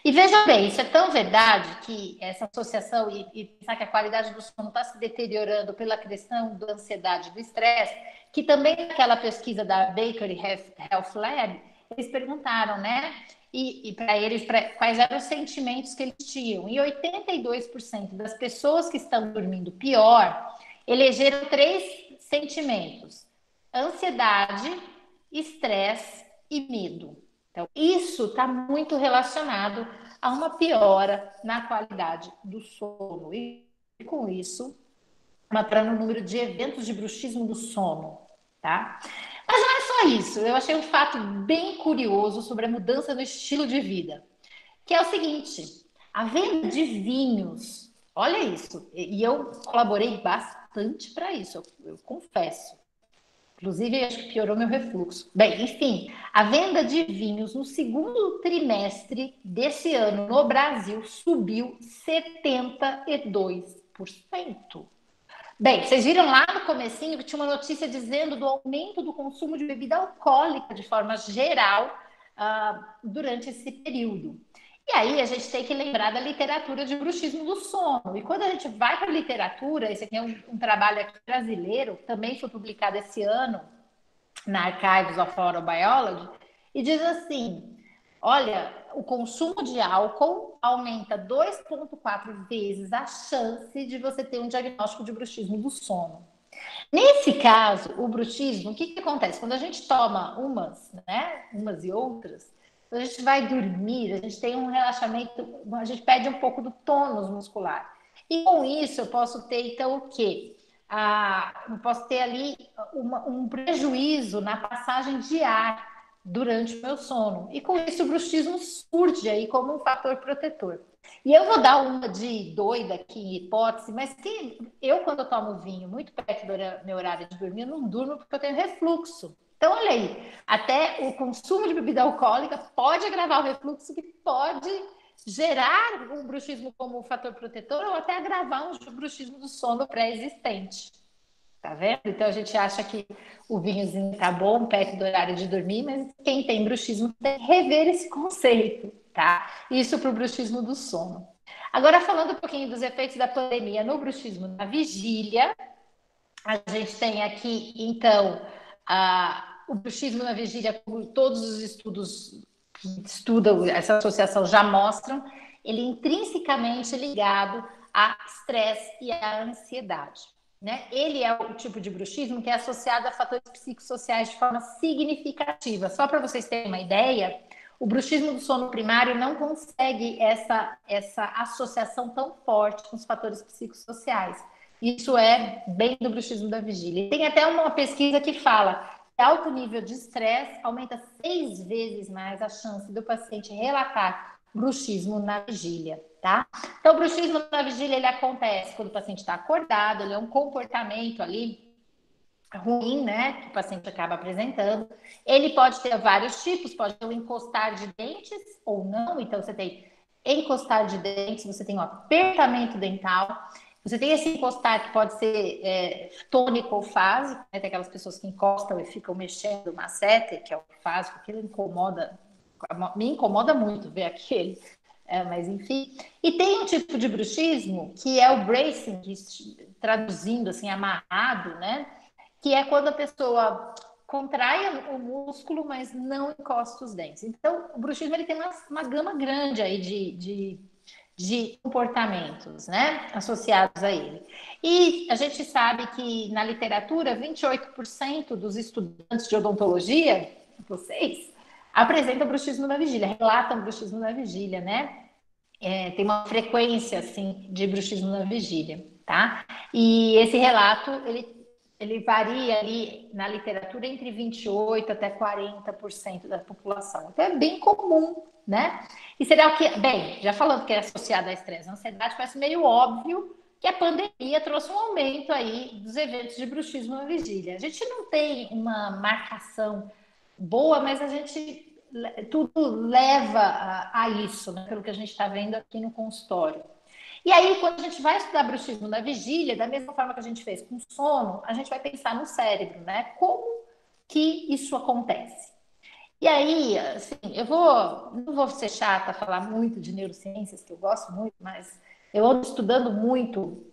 E veja bem, isso é tão verdade que essa associação e pensar que a qualidade do sono está se deteriorando pela questão da ansiedade e do estresse, que também naquela pesquisa da Baker Health Lab, eles perguntaram, né? E para eles, quais eram os sentimentos que eles tinham. E 82% das pessoas que estão dormindo pior elegeram 3 sentimentos: ansiedade, estresse e medo. Então, isso está muito relacionado a uma piora na qualidade do sono. E com isso, uma piora no número de eventos de bruxismo do sono, tá? Mas não é só isso. Eu achei um fato bem curioso sobre a mudança no estilo de vida, que é o seguinte: a venda de vinhos, olha isso, e eu colaborei bastante para isso, eu confesso. Inclusive, acho que piorou meu refluxo. Bem, enfim, a venda de vinhos no segundo trimestre desse ano no Brasil subiu 72%. Bem, vocês viram lá no comecinho que tinha uma notícia dizendo do aumento do consumo de bebida alcoólica de forma geral durante esse período. E aí a gente tem que lembrar da literatura de bruxismo do sono. E quando a gente vai para a literatura, esse aqui é um trabalho aqui brasileiro, também foi publicado esse ano na Archives of Neurobiology, e diz assim: olha, o consumo de álcool aumenta 2,4 vezes a chance de você ter um diagnóstico de bruxismo do sono. Nesse caso, o bruxismo, o que acontece? Quando a gente toma umas e outras, a gente vai dormir, a gente tem um relaxamento, a gente perde um pouco do tônus muscular. E com isso eu posso ter, então, o quê? Eu posso ter ali um prejuízo na passagem de ar durante o meu sono. E com isso o bruxismo surge aí como um fator protetor. E eu vou dar uma de doida aqui em hipótese, mas que eu, quando eu tomo vinho muito perto do meu horário de dormir, eu não durmo porque eu tenho refluxo. Então, olha aí, até o consumo de bebida alcoólica pode agravar o refluxo, que pode gerar um bruxismo como um fator protetor ou até agravar um bruxismo do sono pré-existente. Tá vendo? Então, a gente acha que o vinhozinho tá bom perto do horário de dormir, mas quem tem bruxismo tem que rever esse conceito, tá? Isso para o bruxismo do sono. Agora, falando um pouquinho dos efeitos da pandemia no bruxismo na vigília, a gente tem aqui, então, o bruxismo na vigília, como todos os estudos que estudam essa associação já mostram, ele é intrinsecamente ligado a estresse e à ansiedade, né? Ele é o tipo de bruxismo que é associado a fatores psicossociais de forma significativa. Só para vocês terem uma ideia, o bruxismo do sono primário não consegue essa associação tão forte com os fatores psicossociais. Isso é bem do bruxismo da vigília. Tem até uma pesquisa que fala alto nível de estresse aumenta 6 vezes mais a chance do paciente relatar bruxismo na vigília, tá? Então, o bruxismo na vigília, ele acontece quando o paciente está acordado, ele é um comportamento ali ruim, né, que o paciente acaba apresentando. Ele pode ter vários tipos, pode ter um encostar de dentes ou não, então você tem encostar de dentes, você tem um apertamento dental, você tem esse encostar que pode ser tônico ou fásico, né? Tem aquelas pessoas que encostam e ficam mexendo o masseter, que é o fásico, aquilo incomoda, me incomoda muito ver aquele, mas enfim. E tem um tipo de bruxismo que é o bracing, que, traduzindo assim, amarrado, né? Que é quando a pessoa contrai o músculo, mas não encosta os dentes. Então, o bruxismo ele tem uma gama grande aí de comportamentos, né, associados a ele. E a gente sabe que na literatura, 28% dos estudantes de odontologia, vocês, apresentam bruxismo na vigília, relatam bruxismo na vigília, né? Tem uma frequência, assim, de bruxismo na vigília, tá? E esse relato, ele varia ali na literatura entre 28% até 40% da população. Então, é bem comum, né? E seria o que... Bem, já falando que é associado a estresse e ansiedade, parece meio óbvio que a pandemia trouxe um aumento aí dos eventos de bruxismo na vigília. A gente não tem uma marcação boa, mas a gente... Tudo leva a isso, né? Pelo que a gente está vendo aqui no consultório. E aí, quando a gente vai estudar bruxismo na vigília, da mesma forma que a gente fez com sono, a gente vai pensar no cérebro, né? Como que isso acontece? E aí, assim, não vou ser chata, falar muito de neurociências, que eu gosto muito, mas eu ando estudando muito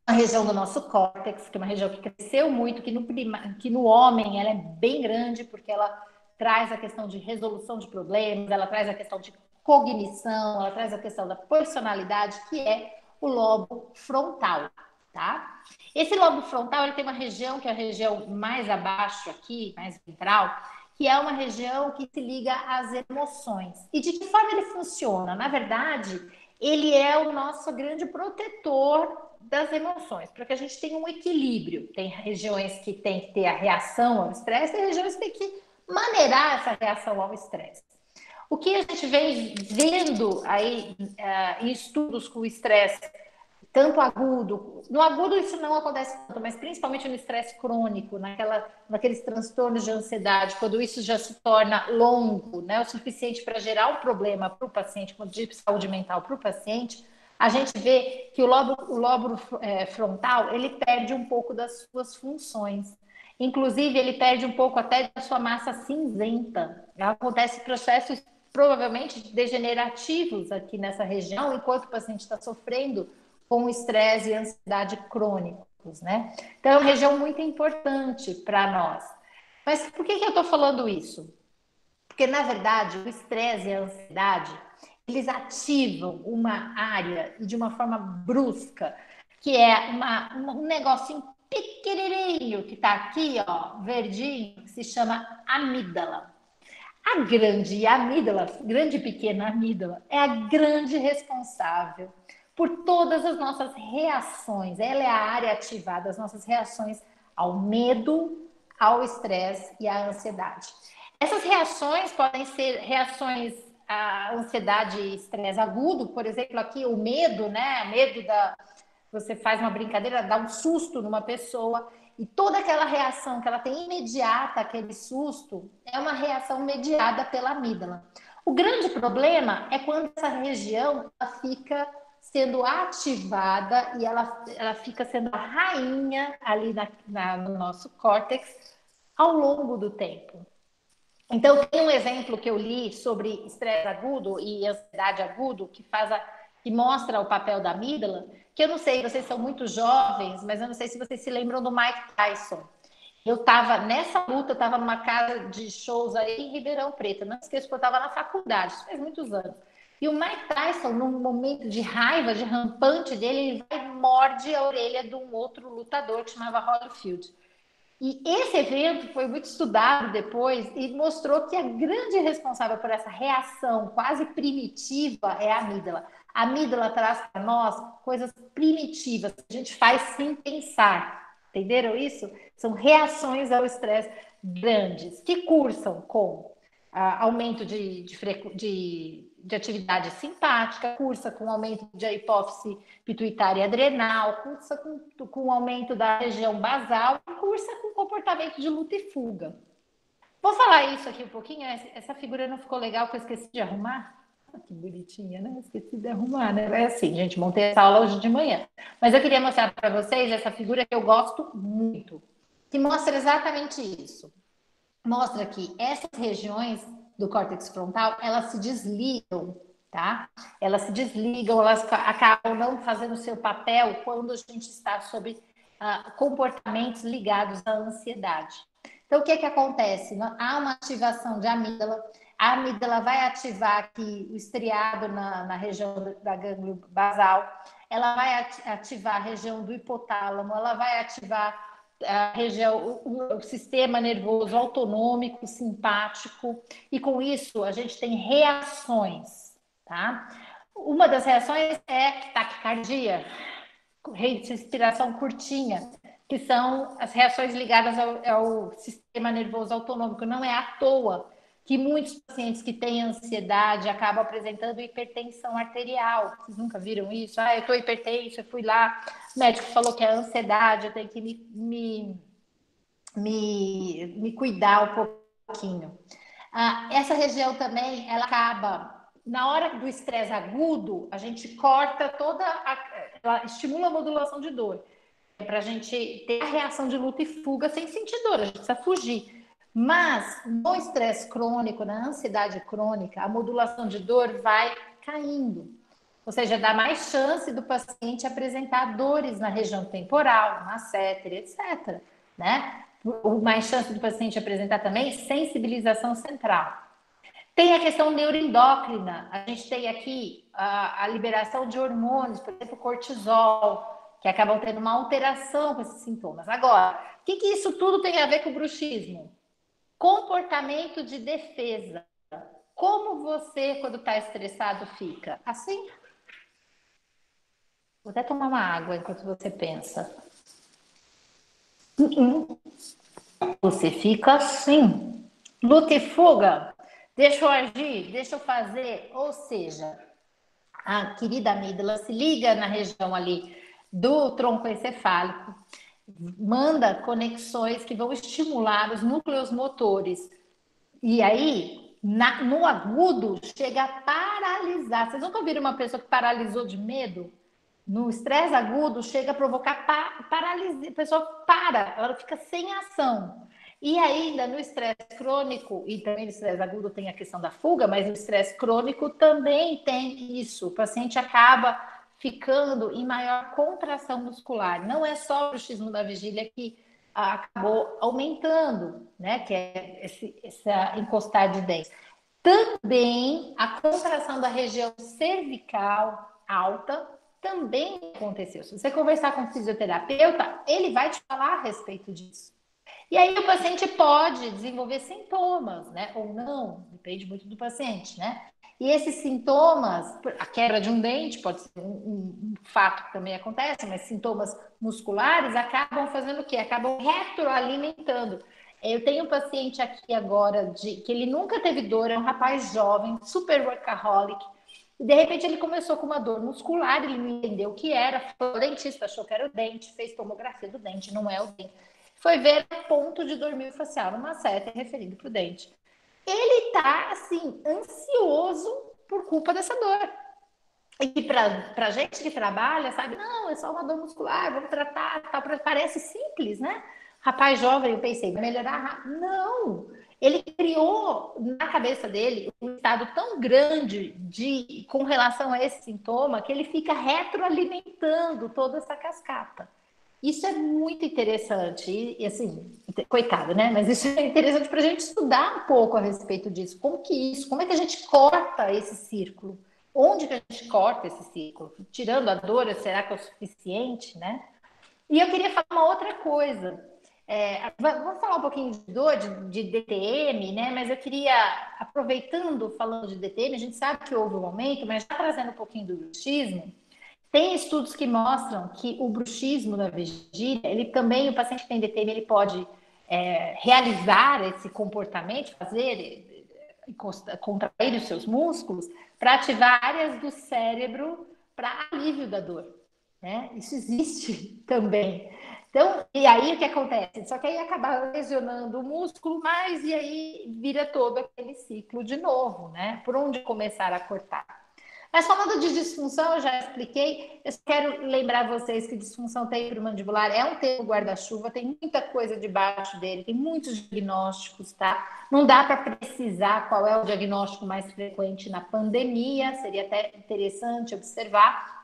a região do nosso córtex, que é uma região que cresceu muito, que no homem ela é bem grande, porque ela traz a questão de resolução de problemas, ela traz a questão de cognição, ela traz a questão da personalidade, que é o lobo frontal, tá? Esse lobo frontal, ele tem uma região que é a região mais abaixo aqui, mais ventral, que é uma região que se liga às emoções. E de que forma ele funciona? Na verdade, ele é o nosso grande protetor das emoções, para que a gente tenha um equilíbrio. Tem regiões que tem que ter a reação ao estresse, tem regiões que tem que maneirar essa reação ao estresse. O que a gente vem vendo aí em estudos com o estresse, tanto agudo, no agudo isso não acontece tanto, mas principalmente no estresse crônico, naqueles transtornos de ansiedade, quando isso já se torna longo, né, o suficiente para gerar um problema para o paciente, de saúde mental para o paciente, a gente vê que o lobo frontal, ele perde um pouco das suas funções. Inclusive, ele perde um pouco até da sua massa cinzenta. Acontece processos provavelmente degenerativos aqui nessa região, enquanto o paciente está sofrendo com estresse e ansiedade crônicos, né? Então, é uma região muito importante para nós. Mas por que eu estou falando isso? Porque, na verdade, o estresse e a ansiedade, eles ativam uma área de uma forma brusca, que é um negocinho pequenininho que está aqui, ó, verdinho, que se chama amígdala. A grande amígdala, grande e pequena amígdala, é a grande responsável por todas as nossas reações. Ela é a área ativada das nossas reações ao medo, ao estresse e à ansiedade. Essas reações podem ser reações à ansiedade e estresse agudo, por exemplo, aqui o medo, né? Medo da... Você faz uma brincadeira, dá um susto numa pessoa, e toda aquela reação que ela tem imediata, aquele susto, é uma reação mediada pela amígdala. O grande problema é quando essa região ela fica sendo ativada e ela fica sendo a rainha ali no nosso córtex ao longo do tempo. Então, tem um exemplo que eu li sobre estresse agudo e ansiedade agudo, que mostra o papel da amígdala, que eu não sei, vocês são muito jovens, mas eu não sei se vocês se lembram do Mike Tyson. Eu estava nessa luta, eu estava numa casa de shows aí em Ribeirão Preto. Não esqueço que eu estava na faculdade, isso faz muitos anos. E o Mike Tyson, num momento de raiva, de rampante dele, ele vai e morde a orelha de um outro lutador que chamava Holyfield. E esse evento foi muito estudado depois e mostrou que a grande responsável por essa reação quase primitiva é a amígdala. A amígdala traz para nós coisas primitivas que a gente faz sem pensar. Entenderam isso? São reações ao estresse grandes, que cursam com aumento de atividade simpática, cursa com aumento da hipófise pituitária adrenal, cursa com aumento da região basal, cursa com comportamento de luta e fuga. Vou falar isso aqui um pouquinho. Essa figura não ficou legal, que eu esqueci de arrumar. Que bonitinha, né? Esqueci de arrumar, né? É assim, gente, montei essa aula hoje de manhã. Mas eu queria mostrar para vocês essa figura que eu gosto muito, que mostra exatamente isso. Mostra que essas regiões do córtex frontal, elas se desligam, tá? Elas se desligam, elas acabam não fazendo o seu papel quando a gente está sob comportamentos ligados à ansiedade. Então, o que acontece? Há uma ativação de amígdala. A amígdala vai ativar aqui o estriado na região da gânglio basal. Ela vai ativar a região do hipotálamo. Ela vai ativar a região, o sistema nervoso autonômico, simpático. E com isso, a gente tem reações, tá? Uma das reações é taquicardia, respiração curtinha, que são as reações ligadas ao sistema nervoso autonômico. Não é à toa que muitos pacientes que têm ansiedade acabam apresentando hipertensão arterial. Vocês nunca viram isso? Eu estou hipertenso, eu fui lá, o médico falou que é ansiedade, eu tenho que me cuidar um pouquinho. Essa região também, ela acaba... Na hora do estresse agudo, a gente corta ela estimula a modulação de dor. Para a gente ter a reação de luta e fuga sem sentir dor, a gente precisa fugir. Mas no estresse crônico, na ansiedade crônica, a modulação de dor vai caindo. Ou seja, dá mais chance do paciente apresentar dores na região temporal, masseter, etc. Né? Mais chance do paciente apresentar também sensibilização central. Tem a questão neuroendócrina. A gente tem aqui a liberação de hormônios, por exemplo, cortisol, que acabam tendo uma alteração com esses sintomas. Agora, o que isso tudo tem a ver com o bruxismo? Comportamento de defesa. Como você, quando está estressado, fica? Assim? Vou até tomar uma água enquanto você pensa. Você fica assim. Luta e fuga. Deixa eu agir, deixa eu fazer. Ou seja, a querida amígdala se liga na região ali do tronco encefálico, manda conexões que vão estimular os núcleos motores. E aí, no agudo, chega a paralisar. Vocês nunca viram uma pessoa que paralisou de medo? No estresse agudo, chega a provocar paralisia. A pessoa para, ela fica sem ação. E ainda no estresse crônico, e também no estresse agudo tem a questão da fuga, mas no estresse crônico também tem isso. O paciente acaba ficando em maior contração muscular. Não é só o bruxismo da vigília que acabou aumentando, né? Que é essa encostar de dentes. Também a contração da região cervical alta também aconteceu. Se você conversar com o fisioterapeuta, ele vai te falar a respeito disso. E aí o paciente pode desenvolver sintomas, né? Ou não, depende muito do paciente, né? E esses sintomas, a quebra de um dente pode ser um fato que também acontece, mas sintomas musculares acabam fazendo o quê? Acabam retroalimentando. Eu tenho um paciente aqui agora que ele nunca teve dor, é um rapaz jovem, super workaholic, e de repente ele começou com uma dor muscular, ele não entendeu o que era, foi ao dentista, achou que era o dente, fez tomografia do dente, não é o dente. Foi ver a ponto de dor miofascial numa seta referindo para o dente. Ele está, assim, ansioso por culpa dessa dor. E para gente que trabalha, sabe? Não, é só uma dor muscular, vamos tratar, tal. Parece simples, né? Rapaz jovem, eu pensei, vai melhorar? Não! Ele criou na cabeça dele um estado tão grande com relação a esse sintoma que ele fica retroalimentando toda essa cascata. Isso é muito interessante, e assim, coitado, né? Mas isso é interessante para a gente estudar um pouco a respeito disso. Como é que a gente corta esse círculo? Onde que a gente corta esse círculo? Tirando a dor, será que é o suficiente, né? E eu queria falar uma outra coisa. Vamos falar um pouquinho de dor, de DTM, né? Mas eu queria, aproveitando, falando de DTM, a gente sabe que houve um aumento, mas já trazendo um pouquinho do bruxismo, Tem estudos que mostram que o bruxismo na vigília, ele também, o paciente que tem DTM, ele pode realizar esse comportamento, contrair os seus músculos para ativar áreas do cérebro para alívio da dor, né? Isso existe também. Então, e aí o que acontece? Só que aí acaba lesionando o músculo mais e aí vira todo aquele ciclo de novo, né? Por onde começar a cortar? Mas falando de disfunção, eu já expliquei. Eu quero lembrar vocês que disfunção temporomandibular é um termo guarda-chuva, tem muita coisa debaixo dele, tem muitos diagnósticos, tá? Não dá para precisar qual é o diagnóstico mais frequente na pandemia, seria até interessante observar.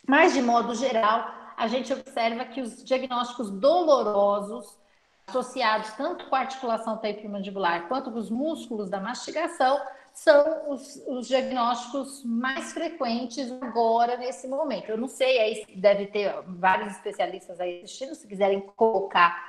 Mas, de modo geral, a gente observa que os diagnósticos dolorosos, associados tanto com a articulação temporomandibular quanto com os músculos da mastigação, são os diagnósticos mais frequentes agora, nesse momento. Eu não sei, aí deve ter vários especialistas aí assistindo, se quiserem colocar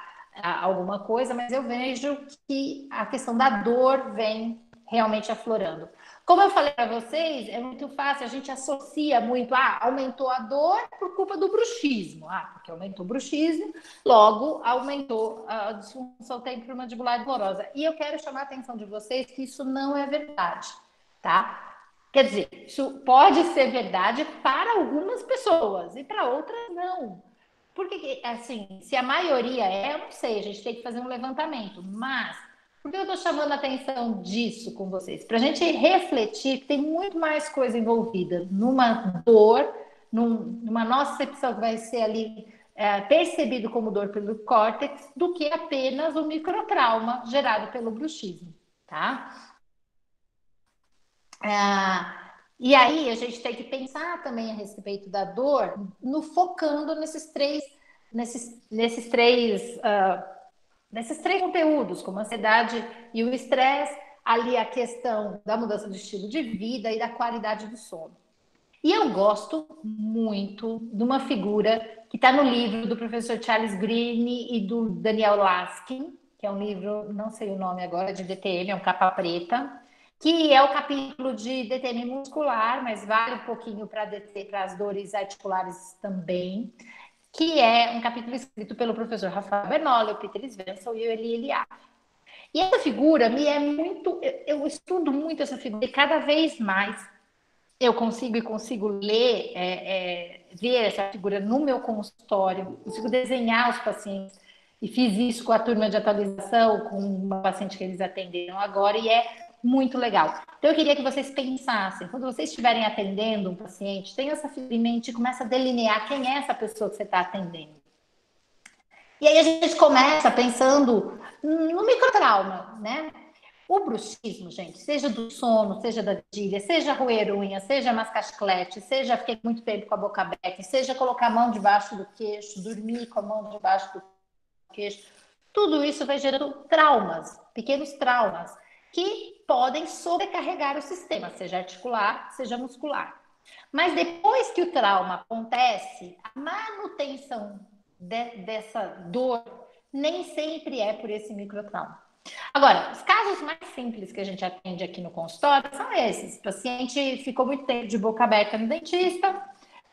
alguma coisa, mas eu vejo que a questão da dor vem realmente aflorando. Como eu falei para vocês, é muito fácil, a gente associa muito, aumentou a dor por culpa do bruxismo. Porque aumentou o bruxismo, logo aumentou a disfunção temporomandibular dolorosa. E eu quero chamar a atenção de vocês que isso não é verdade, tá? Quer dizer, isso pode ser verdade para algumas pessoas e para outras não. Porque, assim, se a maioria eu não sei, a gente tem que fazer um levantamento, mas por que eu estou chamando a atenção disso com vocês? Para a gente refletir que tem muito mais coisa envolvida numa dor, numa nocecepção que vai ser ali percebido como dor pelo córtex, do que apenas o microtrauma gerado pelo bruxismo, tá? E aí a gente tem que pensar também a respeito da dor, focando nesses três conteúdos, como a ansiedade e o estresse, ali a questão da mudança de estilo de vida e da qualidade do sono. E eu gosto muito de uma figura que está no livro do professor Charles Green e do Daniel Laskin, que é um livro, não sei o nome agora, de DTM, é um capa preta, que é o capítulo de DTM muscular, mas vale um pouquinho para as dores articulares também, que é um capítulo escrito pelo professor Rafael Bernoli, o Peter Svensson e o Eli Eliab. E essa figura me é muito... Eu estudo muito essa figura e cada vez mais eu consigo ler, ver essa figura no meu consultório, consigo desenhar os pacientes. E fiz isso com a turma de atualização, com uma paciente que eles atenderam agora, e é muito legal. Então, eu queria que vocês pensassem, quando vocês estiverem atendendo um paciente, tenha essa figura em mente e começa a delinear quem é essa pessoa que você está atendendo. E aí a gente começa pensando no microtrauma, né? O bruxismo, gente, seja do sono, seja da vigília, seja roer unha, seja mascar chiclete, seja fiquei muito tempo com a boca aberta, seja colocar a mão debaixo do queixo, dormir com a mão debaixo do queixo, tudo isso vai gerando traumas, pequenos traumas, que podem sobrecarregar o sistema, seja articular, seja muscular. Mas depois que o trauma acontece, a manutenção dessa dor nem sempre é por esse microtrauma. Agora, os casos mais simples que a gente atende aqui no consultório são esses. O paciente ficou muito tempo de boca aberta no dentista,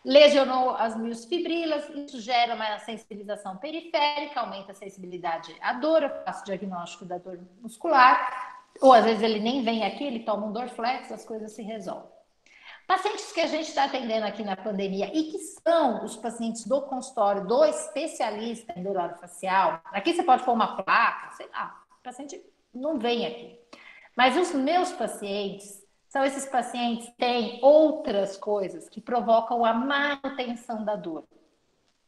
lesionou as miosfibrilas, isso gera uma sensibilização periférica, aumenta a sensibilidade à dor, eu faço diagnóstico da dor muscular, ou às vezes ele nem vem aqui, ele toma um Dorflex, as coisas se resolvem. Pacientes que a gente está atendendo aqui na pandemia e que são os pacientes do consultório, do especialista em dor orofacial, aqui você pode pôr uma placa, sei lá, o paciente não vem aqui. Mas os meus pacientes são esses pacientes que têm outras coisas que provocam a manutenção da dor.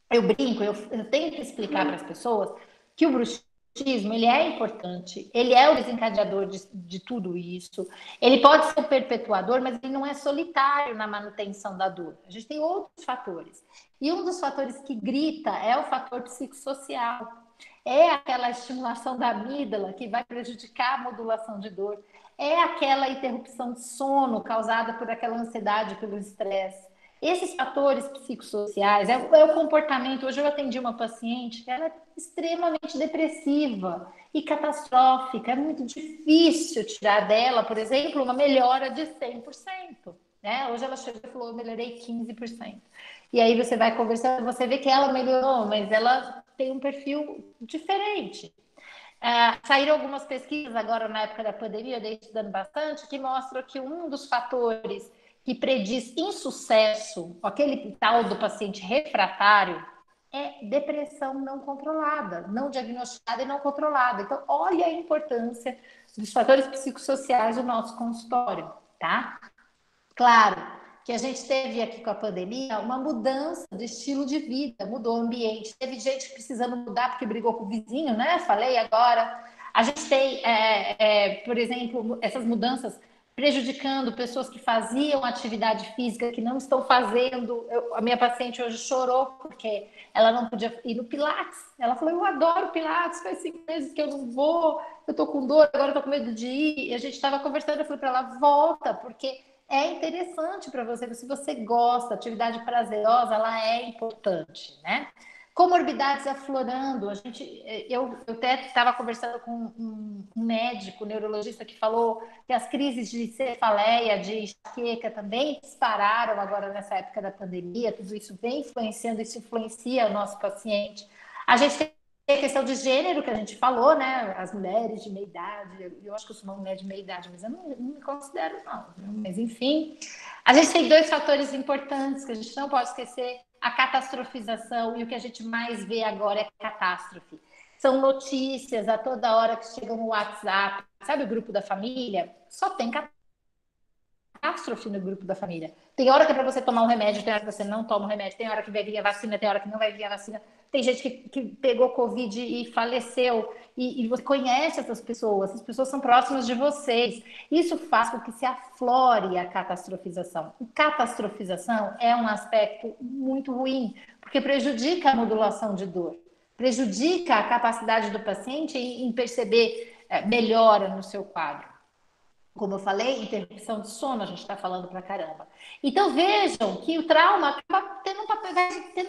Eu brinco, eu tento explicar para as pessoas que o bruxismo, ele é importante, ele é o desencadeador de tudo isso, ele pode ser o perpetuador, mas ele não é solitário na manutenção da dor. A gente tem outros fatores. E um dos fatores que grita é o fator psicossocial. É aquela estimulação da amígdala que vai prejudicar a modulação de dor. É aquela interrupção de sono causada por aquela ansiedade, pelo estresse. Esses fatores psicossociais, é o comportamento. Hoje eu atendi uma paciente que ela é extremamente depressiva e catastrófica. É muito difícil tirar dela, por exemplo, uma melhora de 100%. Né? Hoje ela chegou e falou, eu melhorei 15%. E aí você vai conversando, você vê que ela melhorou, mas ela tem um perfil diferente. Saíram algumas pesquisas agora na época da pandemia, eu dei estudando bastante, que mostram que um dos fatores que prediz insucesso, aquele tal do paciente refratário, é depressão não controlada, não diagnosticada e não controlada. Então, olha a importância dos fatores psicossociais do nosso consultório, tá? Claro que a gente teve aqui com a pandemia uma mudança de estilo de vida, mudou o ambiente. Teve gente precisando mudar porque brigou com o vizinho, né? Falei agora. A gente tem, por exemplo, essas mudanças prejudicando pessoas que faziam atividade física, que não estão fazendo. A minha paciente hoje chorou porque ela não podia ir no Pilates. Ela falou, eu adoro Pilates, faz 5 meses que eu não vou, eu tô com dor, agora eu tô com medo de ir. E a gente estava conversando, eu falei para ela, volta, porque é interessante para você, se você gosta, atividade prazerosa, ela é importante, né? Comorbidades aflorando, eu até estava conversando com um médico, um neurologista, que falou que as crises de cefaleia, de enxaqueca também dispararam agora nessa época da pandemia, tudo isso vem influenciando, isso influencia o nosso paciente. A gente tem a questão de gênero que a gente falou, né? As mulheres de meia idade, eu acho que eu sou uma mulher de meia idade, mas eu não me considero, não. Mas, enfim, a gente tem dois fatores importantes que a gente não pode esquecer: a catastrofização, e o que a gente mais vê agora é catástrofe. São notícias a toda hora que chegam no WhatsApp, sabe o grupo da família? Só tem catástrofe no grupo da família. Tem hora que é para você tomar um remédio, tem hora que você não toma o remédio, tem hora que vai vir a vacina, tem hora que não vai vir a vacina. Tem gente que pegou Covid e faleceu, e você conhece essas pessoas, as pessoas são próximas de vocês. Isso faz com que se aflore a catastrofização. E catastrofização é um aspecto muito ruim, porque prejudica a modulação de dor, prejudica a capacidade do paciente em perceber melhora no seu quadro. Como eu falei, interrupção de sono, a gente está falando pra caramba. Então vejam que o trauma acaba tendo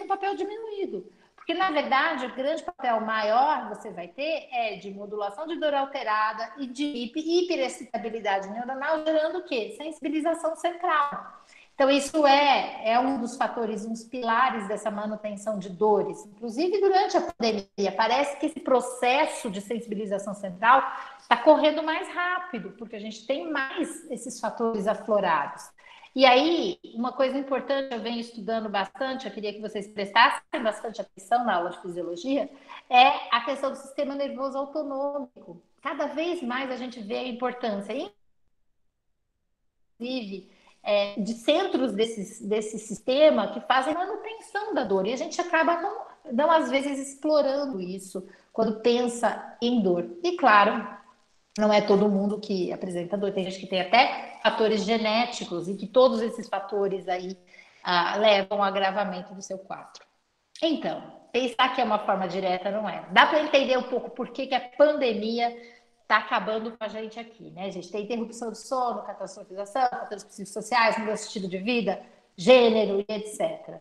um papel diminuído. Porque, na verdade, o grande papel maior que você vai ter é de modulação de dor alterada e de hiperexcitabilidade neuronal, gerando o quê? Sensibilização central. Então, isso é um dos fatores, uns pilares dessa manutenção de dores. Inclusive, durante a pandemia, parece que esse processo de sensibilização central está correndo mais rápido, porque a gente tem mais esses fatores aflorados. E aí, uma coisa importante, eu venho estudando bastante, eu queria que vocês prestassem bastante atenção na aula de fisiologia, é a questão do sistema nervoso autonômico. Cada vez mais a gente vê a importância, inclusive, de centros desse sistema que fazem manutenção da dor. E a gente acaba não às vezes, explorando isso quando pensa em dor. E, claro, não é todo mundo que apresenta dor. Tem gente que tem até fatores genéticos e que todos esses fatores aí levam ao agravamento do seu quadro. Então, pensar que é uma forma direta não é. Dá para entender um pouco por que a pandemia está acabando com a gente aqui, né? A gente tem interrupção do sono, catastrofização, fatores psicossociais, mudança de estilo de vida, gênero e etc.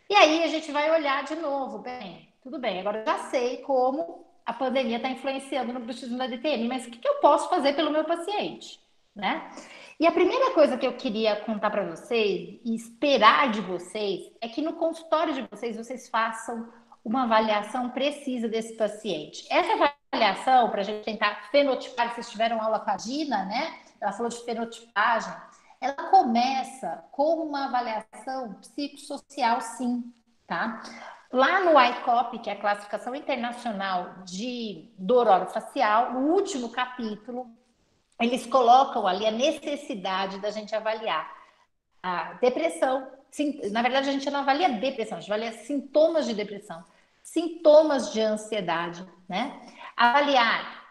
E aí a gente vai olhar de novo, bem, tudo bem, agora eu já sei como a pandemia está influenciando no bruxismo da DTM, mas o que eu posso fazer pelo meu paciente, né? E a primeira coisa que eu queria contar para vocês e esperar de vocês é que no consultório de vocês façam uma avaliação precisa desse paciente. Essa avaliação, para a gente tentar fenotipar, vocês tiveram aula com a Dina, né? Ela falou de fenotipagem. Ela começa com uma avaliação psicossocial, sim, tá? Lá no ICOP, que é a Classificação Internacional de Dor Orofacial, no último capítulo, eles colocam ali a necessidade da gente avaliar a depressão. Na verdade, a gente não avalia depressão, a gente avalia sintomas de depressão, sintomas de ansiedade, né? Avaliar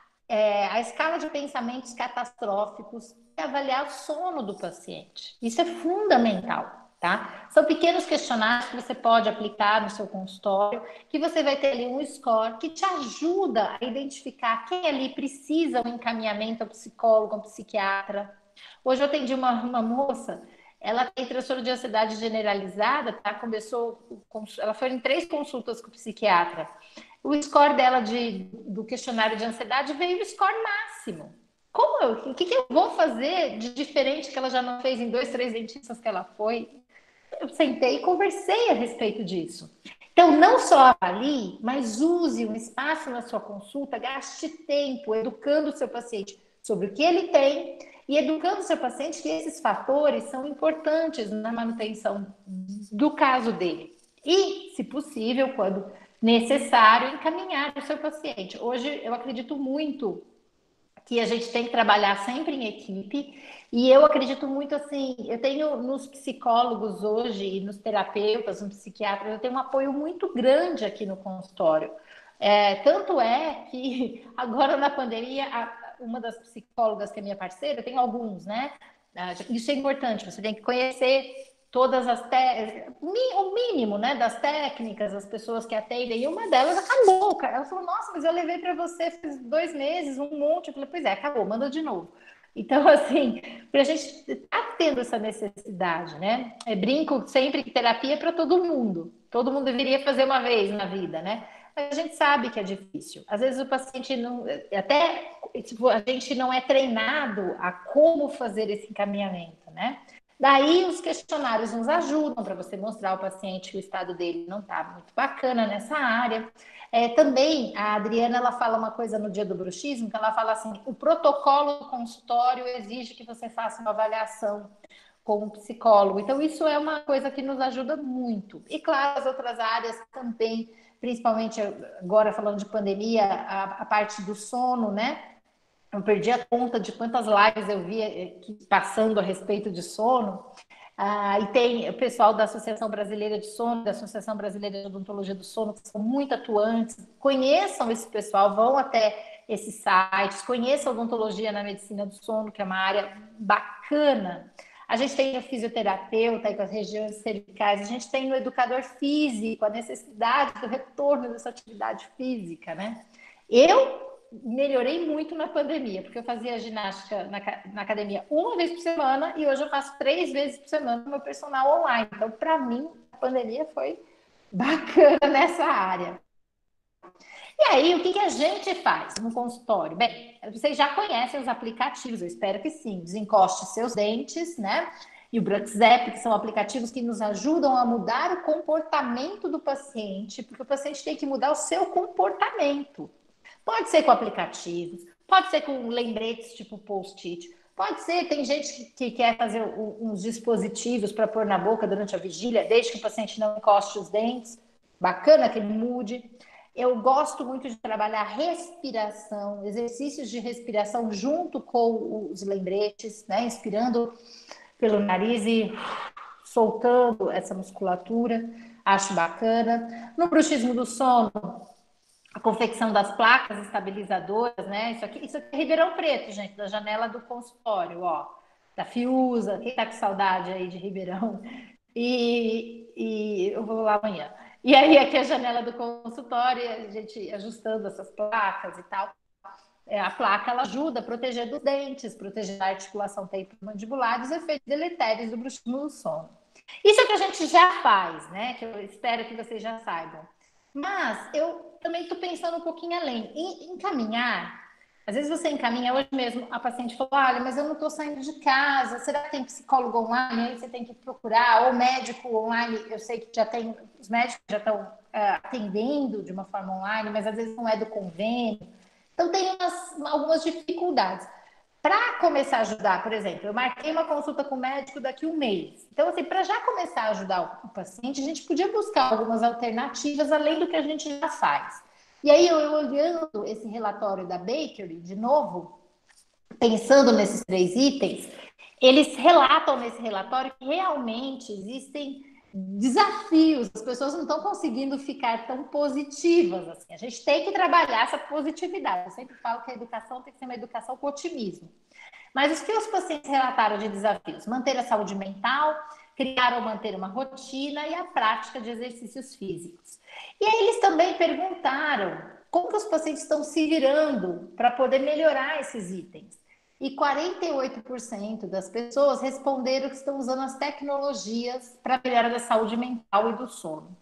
a escala de pensamentos catastróficos e avaliar o sono do paciente. Isso é fundamental. Tá? São pequenos questionários que você pode aplicar no seu consultório, que você vai ter ali um score que te ajuda a identificar quem ali precisa um encaminhamento ao psicólogo, ao psiquiatra. Hoje eu atendi uma moça, ela tem transtorno de ansiedade generalizada, tá? Ela foi em 3 consultas com o psiquiatra. O score dela do questionário de ansiedade veio o score máximo. O que eu vou fazer de diferente que ela já não fez em 2, 3 dentistas que ela foi? eu sentei e conversei a respeito disso. Então, não só avalie, mas use um espaço na sua consulta, gaste tempo educando o seu paciente sobre o que ele tem e educando o seu paciente que esses fatores são importantes na manutenção do caso dele. E, se possível, quando necessário, encaminhar o seu paciente. Hoje, eu acredito muito que a gente tem que trabalhar sempre em equipe, e eu acredito muito assim, eu tenho nos psicólogos hoje, e nos terapeutas, nos psiquiatras, eu tenho um apoio muito grande aqui no consultório. Tanto é que agora na pandemia, uma das psicólogas que é minha parceira, tem alguns, né? Isso é importante, você tem que conhecer todas as o mínimo, né, das técnicas, as pessoas que atendem, e uma delas acabou, cara. Ela falou, nossa, mas eu levei para você faz 2 meses, um monte. Eu falei, pois é, acabou, manda de novo. Então, assim, para a gente tá tendo essa necessidade, né? Eu brinco sempre que terapia é para todo mundo deveria fazer uma vez na vida, né? Mas a gente sabe que é difícil. Às vezes o paciente não, até tipo, a gente não é treinado a como fazer esse encaminhamento, né? Daí os questionários nos ajudam para você mostrar ao paciente que o estado dele não está muito bacana nessa área. Também a Adriana ela fala uma coisa no dia do bruxismo, que ela fala assim: o protocolo do consultório exige que você faça uma avaliação com um psicólogo. Então, isso é uma coisa que nos ajuda muito. E claro, as outras áreas também, principalmente agora falando de pandemia, a parte do sono, né? Eu perdi a conta de quantas lives eu vi passando a respeito de sono. E tem o pessoal da Associação Brasileira de Sono, da Associação Brasileira de Odontologia do Sono, que são muito atuantes. Conheçam esse pessoal, vão até esses sites, conheçam a odontologia na medicina do sono, que é uma área bacana. A gente tem o fisioterapeuta aí com as regiões cervicais, a gente tem o educador físico, a necessidade do retorno dessa atividade física, né? Eu melhorei muito na pandemia, porque eu fazia ginástica na academia uma vez por semana e hoje eu faço 3 vezes por semana no meu personal online. Então, para mim, a pandemia foi bacana nessa área. E aí, o que a gente faz no consultório? Bem, vocês já conhecem os aplicativos, eu espero que sim. Desencoste seus dentes, né? E o Bruxapp, que são aplicativos que nos ajudam a mudar o comportamento do paciente, porque o paciente tem que mudar o seu comportamento. Pode ser com aplicativos, pode ser com lembretes tipo post-it, pode ser, tem gente que quer fazer uns dispositivos para pôr na boca durante a vigília, desde que o paciente não encoste os dentes, bacana que ele mude. Eu gosto muito de trabalhar respiração, exercícios de respiração junto com os lembretes, né? Inspirando pelo nariz e soltando essa musculatura, acho bacana. No bruxismo do sono, a confecção das placas estabilizadoras, né? Isso aqui é Ribeirão Preto, gente, da janela do consultório, ó, da Fiusa. Quem tá com saudade aí de Ribeirão? E eu vou lá amanhã. E aí, aqui é a janela do consultório, a gente ajustando essas placas e tal. A placa ela ajuda a proteger dos dentes, proteger a articulação temporomandibular dos efeitos deletérios do bruxismo do sono. Isso é que a gente já faz, né? Que eu espero que vocês já saibam. Mas eu também estou pensando um pouquinho além. Encaminhar, às vezes você encaminha, hoje mesmo a paciente falou, olha, mas eu não estou saindo de casa, será que tem psicólogo online? Aí você tem que procurar, ou médico online, eu sei que já tem, os médicos já estão atendendo de uma forma online, mas às vezes não é do convênio. Então tem algumas dificuldades. Para começar a ajudar, por exemplo, eu marquei uma consulta com o médico daqui a um mês. Então, assim, para já começar a ajudar o paciente, a gente podia buscar algumas alternativas além do que a gente já faz. E aí, eu olhando esse relatório da Bakery, de novo, pensando nesses 3 itens, eles relatam nesse relatório que realmente existem desafios, as pessoas não estão conseguindo ficar tão positivas assim. A gente tem que trabalhar essa positividade. Eu sempre falo que a educação tem que ser uma educação com otimismo. Mas os que os pacientes relataram de desafios? Manter a saúde mental, criar ou manter uma rotina e a prática de exercícios físicos. E aí eles também perguntaram como que os pacientes estão se virando para poder melhorar esses itens. E 48% das pessoas responderam que estão usando as tecnologias para melhorar da saúde mental e do sono.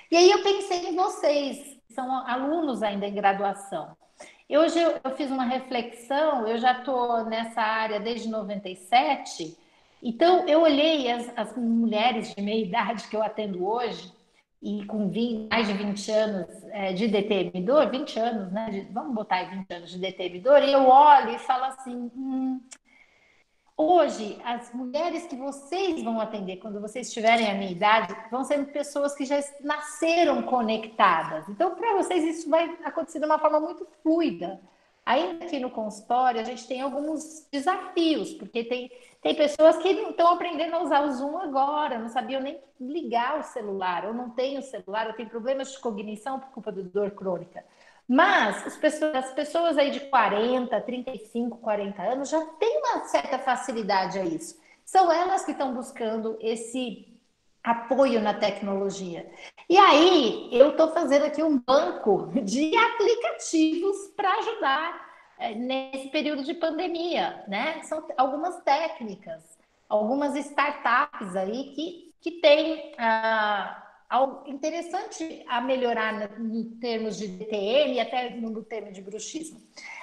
E aí eu pensei em vocês, que são alunos ainda em graduação. Hoje eu fiz uma reflexão, eu já estou nessa área desde 97, Então, eu olhei as mulheres de meia idade que eu atendo hoje, e com mais de 20 anos de determinador, 20 anos, né? Vamos botar aí 20 anos de determinador, e eu olho e falo assim: hoje, as mulheres que vocês vão atender quando vocês tiverem a minha idade vão ser pessoas que já nasceram conectadas. Então, para vocês, isso vai acontecer de uma forma muito fluida. Ainda aqui no consultório, a gente tem alguns desafios, porque tem pessoas que não estão aprendendo a usar o Zoom agora, não sabiam nem ligar o celular, ou não têm o celular, ou têm problemas de cognição por culpa da dor crônica. Mas as pessoas aí de 40, 35, 40 anos já têm uma certa facilidade a isso. São elas que estão buscando esse apoio na tecnologia. E aí, eu estou fazendo aqui um banco de aplicativos para ajudar nesse período de pandemia, né? São algumas técnicas, algumas startups aí que têm algo interessante a melhorar em termos de DTM e até no termo de bruxismo.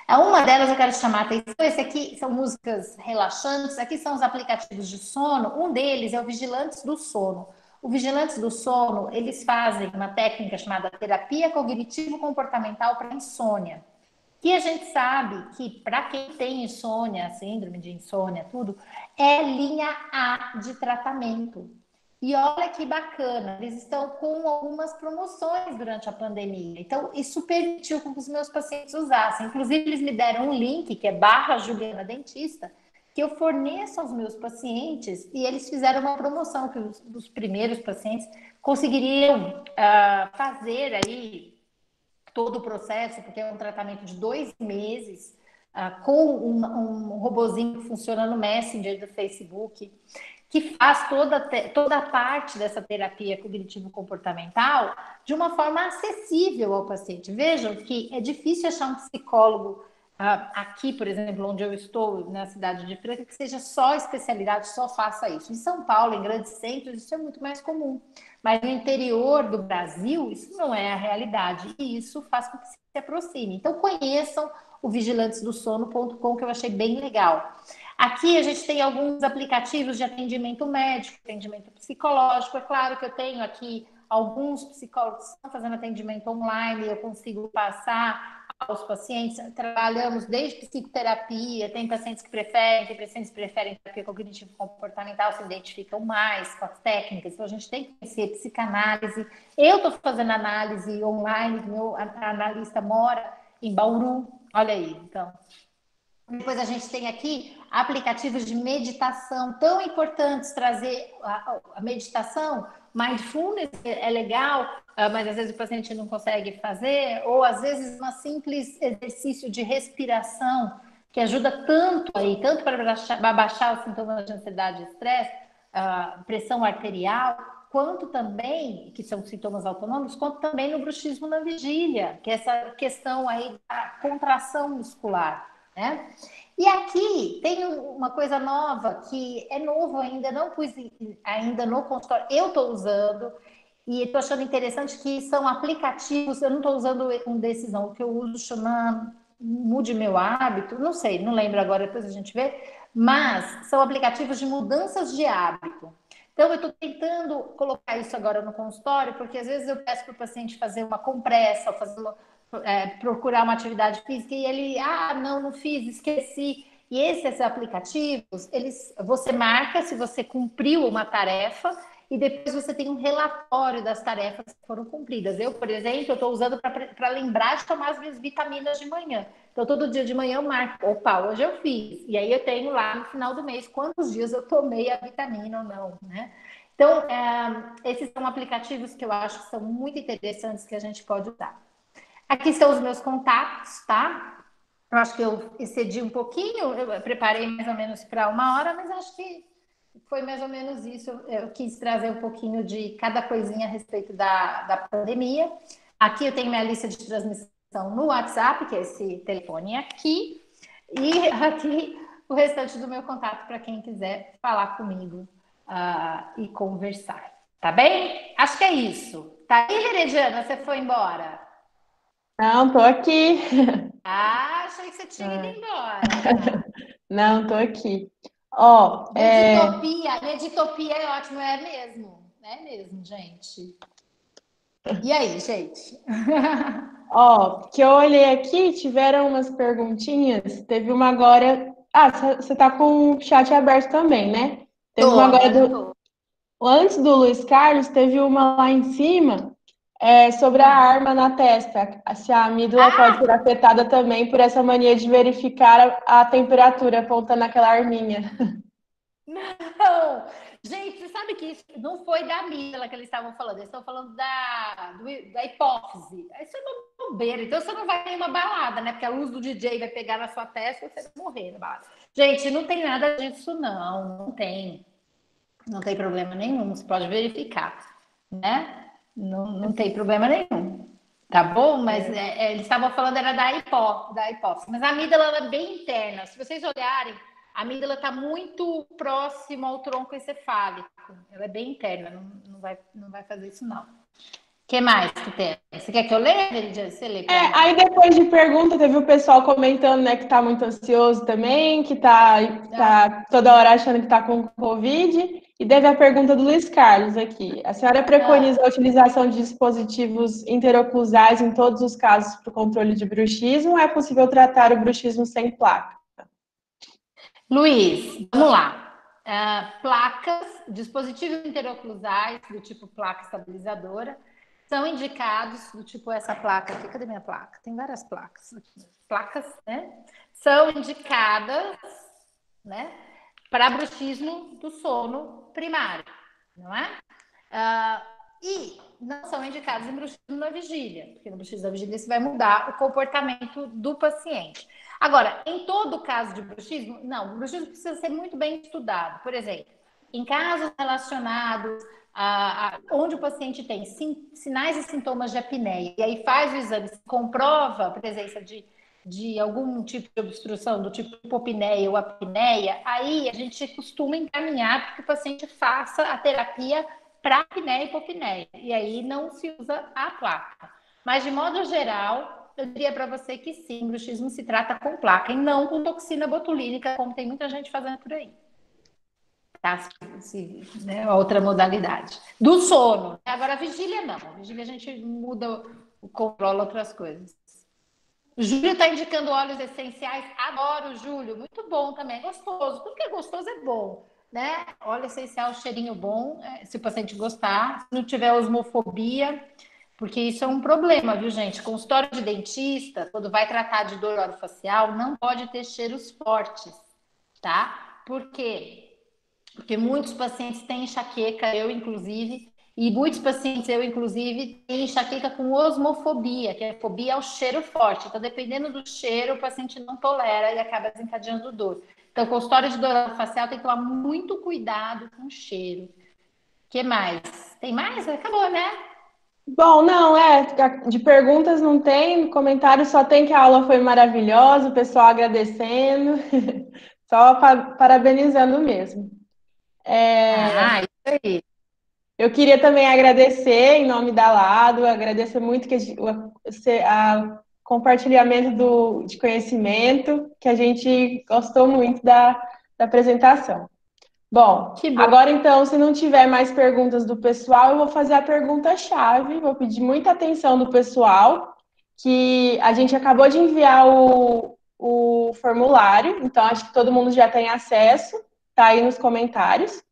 Uma delas eu quero chamar a atenção, esse aqui são músicas relaxantes, aqui são os aplicativos de sono, um deles é o Vigilantes do Sono. O Vigilantes do Sono, eles fazem uma técnica chamada terapia cognitivo-comportamental para insônia. E a gente sabe que para quem tem insônia, síndrome de insônia, tudo, é linha A de tratamento. E olha que bacana, eles estão com algumas promoções durante a pandemia. Então, isso permitiu que os meus pacientes usassem. Inclusive, eles me deram um link, que é /Juliana Dentista, que eu forneço aos meus pacientes, e eles fizeram uma promoção que os primeiros pacientes conseguiriam fazer aí todo o processo, porque é um tratamento de 2 meses, com um robozinho que funciona no Messenger do Facebook, que faz toda a parte dessa terapia cognitivo-comportamental de uma forma acessível ao paciente. Vejam que é difícil achar um psicólogo aqui, por exemplo, onde eu estou, na cidade de Franca, que seja só especialidade, só faça isso. Em São Paulo, em grandes centros, isso é muito mais comum. Mas no interior do Brasil, isso não é a realidade. E isso faz com que se aproxime. Então, conheçam o vigilantesdosono.com, que eu achei bem legal. Aqui a gente tem alguns aplicativos de atendimento médico, atendimento psicológico. É claro que eu tenho aqui alguns psicólogos que estão fazendo atendimento online, eu consigo passar aos pacientes. Trabalhamos desde psicoterapia, tem pacientes que preferem terapia cognitivo-comportamental, se identificam mais com as técnicas. Então a gente tem que conhecer psicanálise. Eu estou fazendo análise online, meu analista mora em Bauru. Olha aí, então. Depois a gente tem aqui aplicativos de meditação tão importantes, trazer a meditação, mindfulness é legal, mas às vezes o paciente não consegue fazer, ou às vezes um simples exercício de respiração, que ajuda tanto aí, tanto para baixar os sintomas de ansiedade e estresse, pressão arterial, quanto também, que são sintomas autonômicos, quanto também no bruxismo na vigília, que é essa questão aí da contração muscular, né? E aqui tem uma coisa nova, que é novo ainda, não pus ainda no consultório, eu estou usando, e estou achando interessante que são aplicativos, eu não estou usando um desses não, o que eu uso chama Mude Meu Hábito, não sei, não lembro agora, depois a gente vê, mas são aplicativos de mudanças de hábito. Então, eu estou tentando colocar isso agora no consultório, porque às vezes eu peço para o paciente fazer uma compressa, procurar uma atividade física, e ele, não fiz, esqueci. E esses aplicativos, você marca se você cumpriu uma tarefa, e depois você tem um relatório das tarefas que foram cumpridas. Eu, por exemplo, estou usando para lembrar de tomar as minhas vitaminas de manhã. Então, todo dia de manhã eu marco, hoje eu fiz. E aí eu tenho lá no final do mês quantos dias eu tomei a vitamina ou não, né? Então, esses são aplicativos que eu acho que são muito interessantes que a gente pode usar. Aqui estão os meus contatos, tá? Eu acho que eu excedi um pouquinho, eu preparei mais ou menos para 1 hora, mas acho que foi mais ou menos isso. Eu quis trazer um pouquinho de cada coisinha a respeito da pandemia. Aqui eu tenho minha lista de transmissão no WhatsApp, que é esse telefone aqui, e aqui o restante do meu contato para quem quiser falar comigo e conversar. Tá bem? Acho que é isso. Tá aí, Herediana? Você foi embora? Não, tô aqui. Achei que você tinha ido embora. Não, tô aqui. Ó, Meditopia é ótimo, é mesmo, gente. E aí, gente? que eu olhei aqui, tiveram umas perguntinhas. Teve uma agora. Ah, você tá com o chat aberto também, né? Teve uma agora Agora tô. Antes do Luiz Carlos, teve uma lá em cima sobre a arma na testa. Se a amígdala pode ser afetada também por essa mania de verificar a temperatura apontando aquela arminha. Não! Gente, você sabe que isso não foi da amígdala que eles estavam falando, eles estão falando da hipófise. Isso é uma bobeira. Então você não vai ter uma balada, né? Porque a luz do DJ vai pegar na sua testa e você vai morrer na balada. Gente, não tem nada disso, não. Não tem. Não tem problema nenhum. Você pode verificar, né? Não tem problema nenhum. Tá bom? Mas eles estavam falando era da hipófise. Mas a amígdala ela é bem interna. Se vocês olharem, a amígdala está muito próxima ao tronco encefálico. Ela é bem interna, não vai fazer isso, não. O que mais que tem? Você quer que eu leia, Veridiane? Você lê pra mim. Aí depois de pergunta, teve o pessoal comentando, né, que tá muito ansioso também, que tá toda hora achando que tá com Covid. E teve a pergunta do Luiz Carlos aqui. A senhora preconiza a utilização de dispositivos interoclusais em todos os casos para o controle de bruxismo ou é possível tratar o bruxismo sem placa? Luiz, vamos lá. Placas, dispositivos interoclusais do tipo placa estabilizadora, são indicados do tipo essa placa aqui. Cadê minha placa? Tem várias placas. Placas, né? São indicadas, né, para bruxismo do sono primário, não é? E não são indicados em bruxismo na vigília, porque no bruxismo da vigília você vai mudar o comportamento do paciente. Agora, em todo caso de bruxismo, não, o bruxismo precisa ser muito bem estudado. Por exemplo, em casos relacionados onde o paciente tem sinais e sintomas de apneia, e aí faz o exame, comprova a presença de algum tipo de obstrução, do tipo hipopneia ou apneia, aí a gente costuma encaminhar para que o paciente faça a terapia para apneia e hipopneia. E aí não se usa a placa. Mas, de modo geral, eu diria para você que sim, bruxismo se trata com placa e não com toxina botulínica, como tem muita gente fazendo por aí. Tá? Né? Outra modalidade. Do sono. Agora, a vigília não. A vigília a gente muda, controla outras coisas. O Júlio está indicando óleos essenciais. Adoro, Júlio. Muito bom também. Gostoso. Tudo que é gostoso é bom. Né? Óleo essencial, cheirinho bom, se o paciente gostar. Se não tiver osmofobia, porque isso é um problema, viu, gente? Consultório de dentista, quando vai tratar de dor orofacial, não pode ter cheiros fortes, tá? Por quê? Porque muitos pacientes têm enxaqueca, eu inclusive, e muitos pacientes, eu inclusive, têm enxaqueca com osmofobia, que é a fobia ao cheiro forte. Então, dependendo do cheiro, o paciente não tolera e acaba desencadeando dor. Então, consultório de dor orofacial tem que tomar muito cuidado com o cheiro. O que mais? Tem mais? Acabou, né? Bom, não, de perguntas não tem, comentário só tem que a aula foi maravilhosa, o pessoal agradecendo, só parabenizando mesmo. Isso aí. Eu queria também agradecer em nome da Lado, agradecer muito o compartilhamento de conhecimento, que a gente gostou muito da apresentação. Bom, agora então, se não tiver mais perguntas do pessoal, eu vou fazer a pergunta-chave, vou pedir muita atenção do pessoal, que a gente acabou de enviar o formulário, então acho que todo mundo já tem acesso, tá aí nos comentários.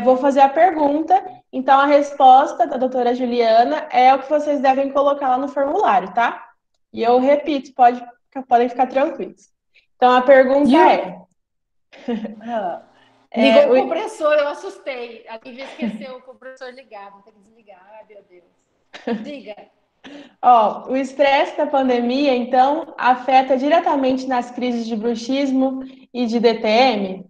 Vou fazer a pergunta, então a resposta da doutora Juliana é o que vocês devem colocar lá no formulário, tá? E eu repito, podem ficar tranquilos. Então a pergunta Ligou o compressor, eu assustei. A Lívia esqueceu o compressor ligado, tem que desligar. Ai, meu Deus. Diga. O estresse da pandemia, então, afeta diretamente nas crises de bruxismo e de DTM?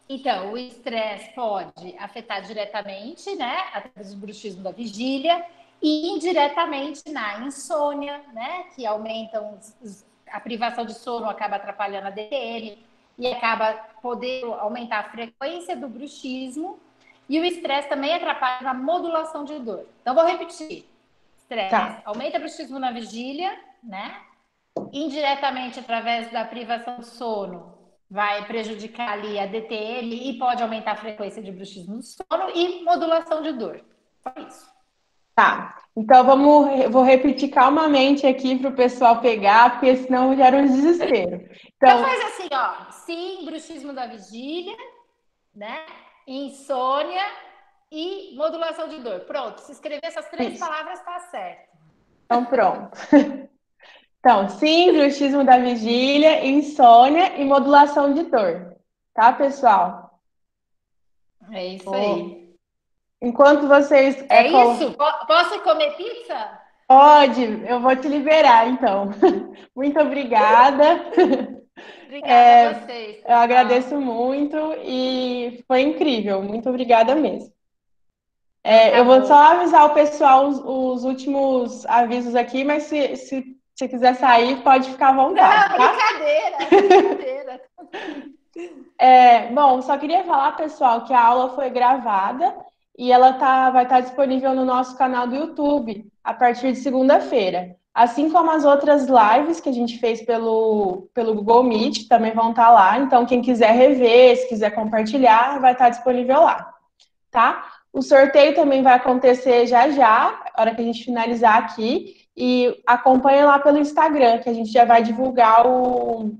Então, o estresse pode afetar diretamente, né, através do bruxismo da vigília, e indiretamente na insônia, né, que aumentam a privação de sono, acaba atrapalhando a DTM e acaba podendo aumentar a frequência do bruxismo. E o estresse também atrapalha na modulação de dor. Então, vou repetir. Estresse aumenta o bruxismo na vigília, né? Indiretamente através da privação de sono, vai prejudicar ali a DTM e pode aumentar a frequência de bruxismo no sono e modulação de dor. Só isso. Tá. Então vou repetir calmamente aqui para o pessoal pegar, porque senão gera um desespero. Então Então, faz assim, ó. Sim, bruxismo da vigília, né? Insônia e modulação de dor. Pronto, se escrever essas três isso. palavras, tá certo. Então, pronto. Então, sim, bruxismo da vigília, insônia e modulação de dor. Tá, pessoal? É isso Vou- aí. Enquanto vocês É isso? Posso ir comer pizza? pode, eu vou te liberar, então. Muito obrigada. Obrigada a vocês, Eu pessoal. agradeço muito e foi incrível. Muito obrigada mesmo. Então tá Eu vou só bom. avisar o pessoal os últimos avisos aqui, mas se você quiser sair, pode ficar à vontade, Não, tá? brincadeira, brincadeira. Bom, só queria falar, pessoal, que a aula foi gravada e ela vai estar disponível no nosso canal do YouTube a partir de segunda-feira. Assim como as outras lives que a gente fez pelo Google Meet também vão estar lá. Então, quem quiser rever, se quiser compartilhar, vai estar disponível lá, tá? O sorteio também vai acontecer já já, na hora que a gente finalizar aqui. E acompanha lá pelo Instagram, que a gente já vai divulgar o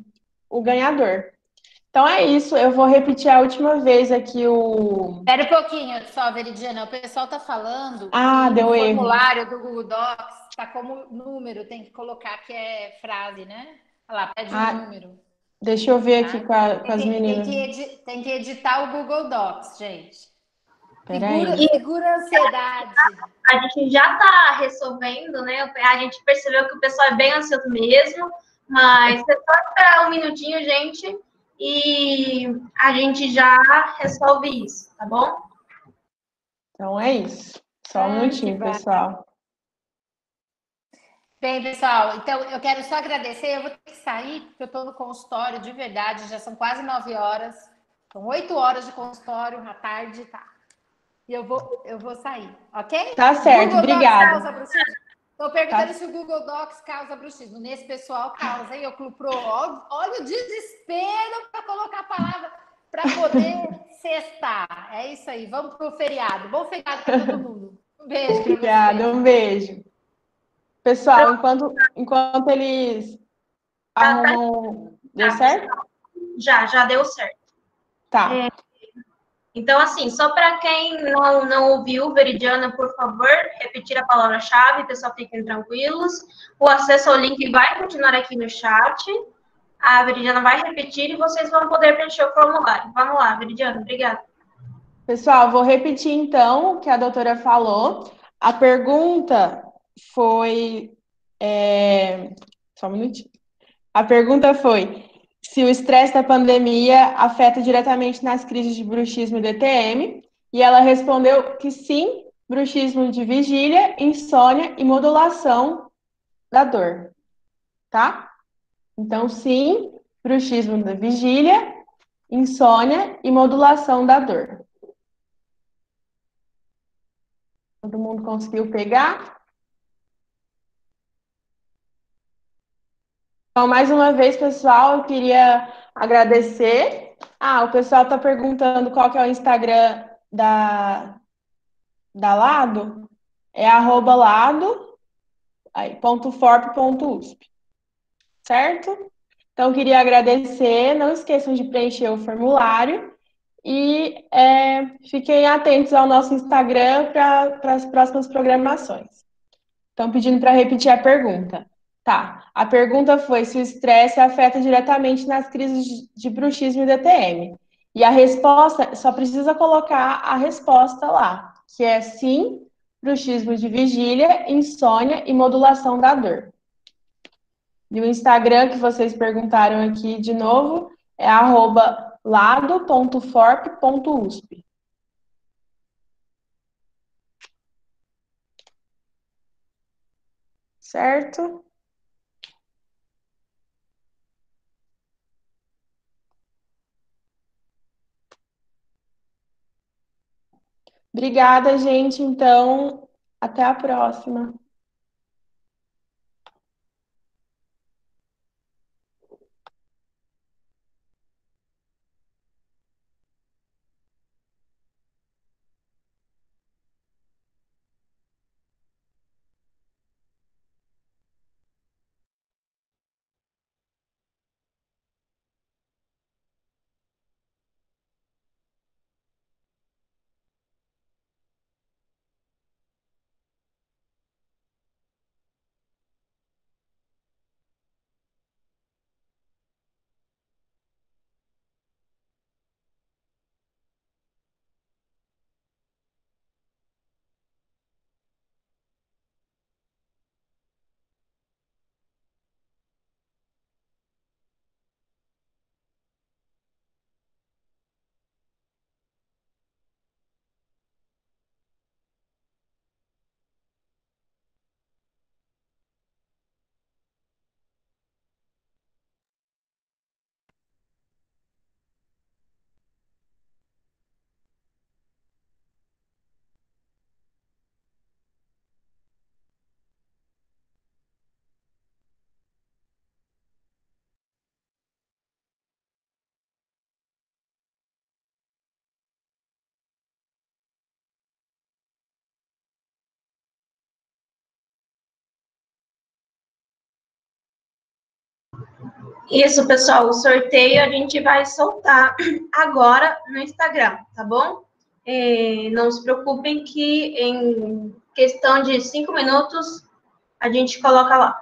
ganhador. Então é isso, eu vou repetir a última vez aqui o. Espera um pouquinho só, Veridiana. O pessoal está falando Ah, que no deu erro. formulário do Google Docs está como número, tem que colocar que é frase, né? Olha lá, pede um Ah, número, deixa eu ver aqui tá? com as meninas. Tem que editar o Google Docs, gente. Peraí. Segura a ansiedade. A gente já está resolvendo, né? A gente percebeu que o pessoal é bem ansioso mesmo, mas é só esperar um minutinho, gente, e a gente já resolve isso, tá bom? Então é isso. Só um Ai, que minutinho, vai. pessoal. Bem, pessoal, então eu quero só agradecer. Eu vou ter que sair, porque eu estou no consultório de verdade, já são quase 9 horas. São 8 horas de consultório à tarde, tá? E eu vou sair, ok? Tá certo, Google Docs obrigada. causa bruxismo? Estou perguntando Tá. se o Google Docs causa bruxismo. Nesse pessoal causa, hein? Olha o desespero para colocar a palavra para poder cestar. É isso aí, vamos pro feriado. Bom feriado para todo mundo. Um beijo para Obrigada, vocês. um beijo. Pessoal, enquanto eles Tá, arrumam. Deu tá, certo? pessoal. Já deu certo. Tá. Então, assim, só para quem não ouviu, Veridiana, por favor, repetir a palavra-chave, pessoal, fiquem tranquilos. O acesso ao link vai continuar aqui no chat. A Veridiana vai repetir e vocês vão poder preencher o formulário. Vamos lá, Veridiana, obrigada. Pessoal, vou repetir então o que a doutora falou. A pergunta foi. Só um minutinho. A pergunta foi se o estresse da pandemia afeta diretamente nas crises de bruxismo e DTM. E ela respondeu que sim, bruxismo de vigília, insônia e modulação da dor. Tá? Então, sim, bruxismo da vigília, insônia e modulação da dor. Todo mundo conseguiu pegar? Então, mais uma vez, pessoal, eu queria agradecer. Ah, o pessoal está perguntando qual que é o Instagram da Lado. É @lado, aí, .forp.usp, certo? Então, queria agradecer. Não esqueçam de preencher o formulário e fiquem atentos ao nosso Instagram para as próximas programações. Estão pedindo para repetir a pergunta. Tá. A pergunta foi se o estresse afeta diretamente nas crises de bruxismo e DTM. E a resposta, só precisa colocar a resposta lá, que é sim, bruxismo de vigília, insônia e modulação da dor. E o Instagram que vocês perguntaram aqui de novo é @lado.forp.usp. Certo? Obrigada, gente. Então, até a próxima. Isso, pessoal, o sorteio a gente vai soltar agora no Instagram, tá bom? Não se preocupem que em questão de 5 minutos a gente coloca lá.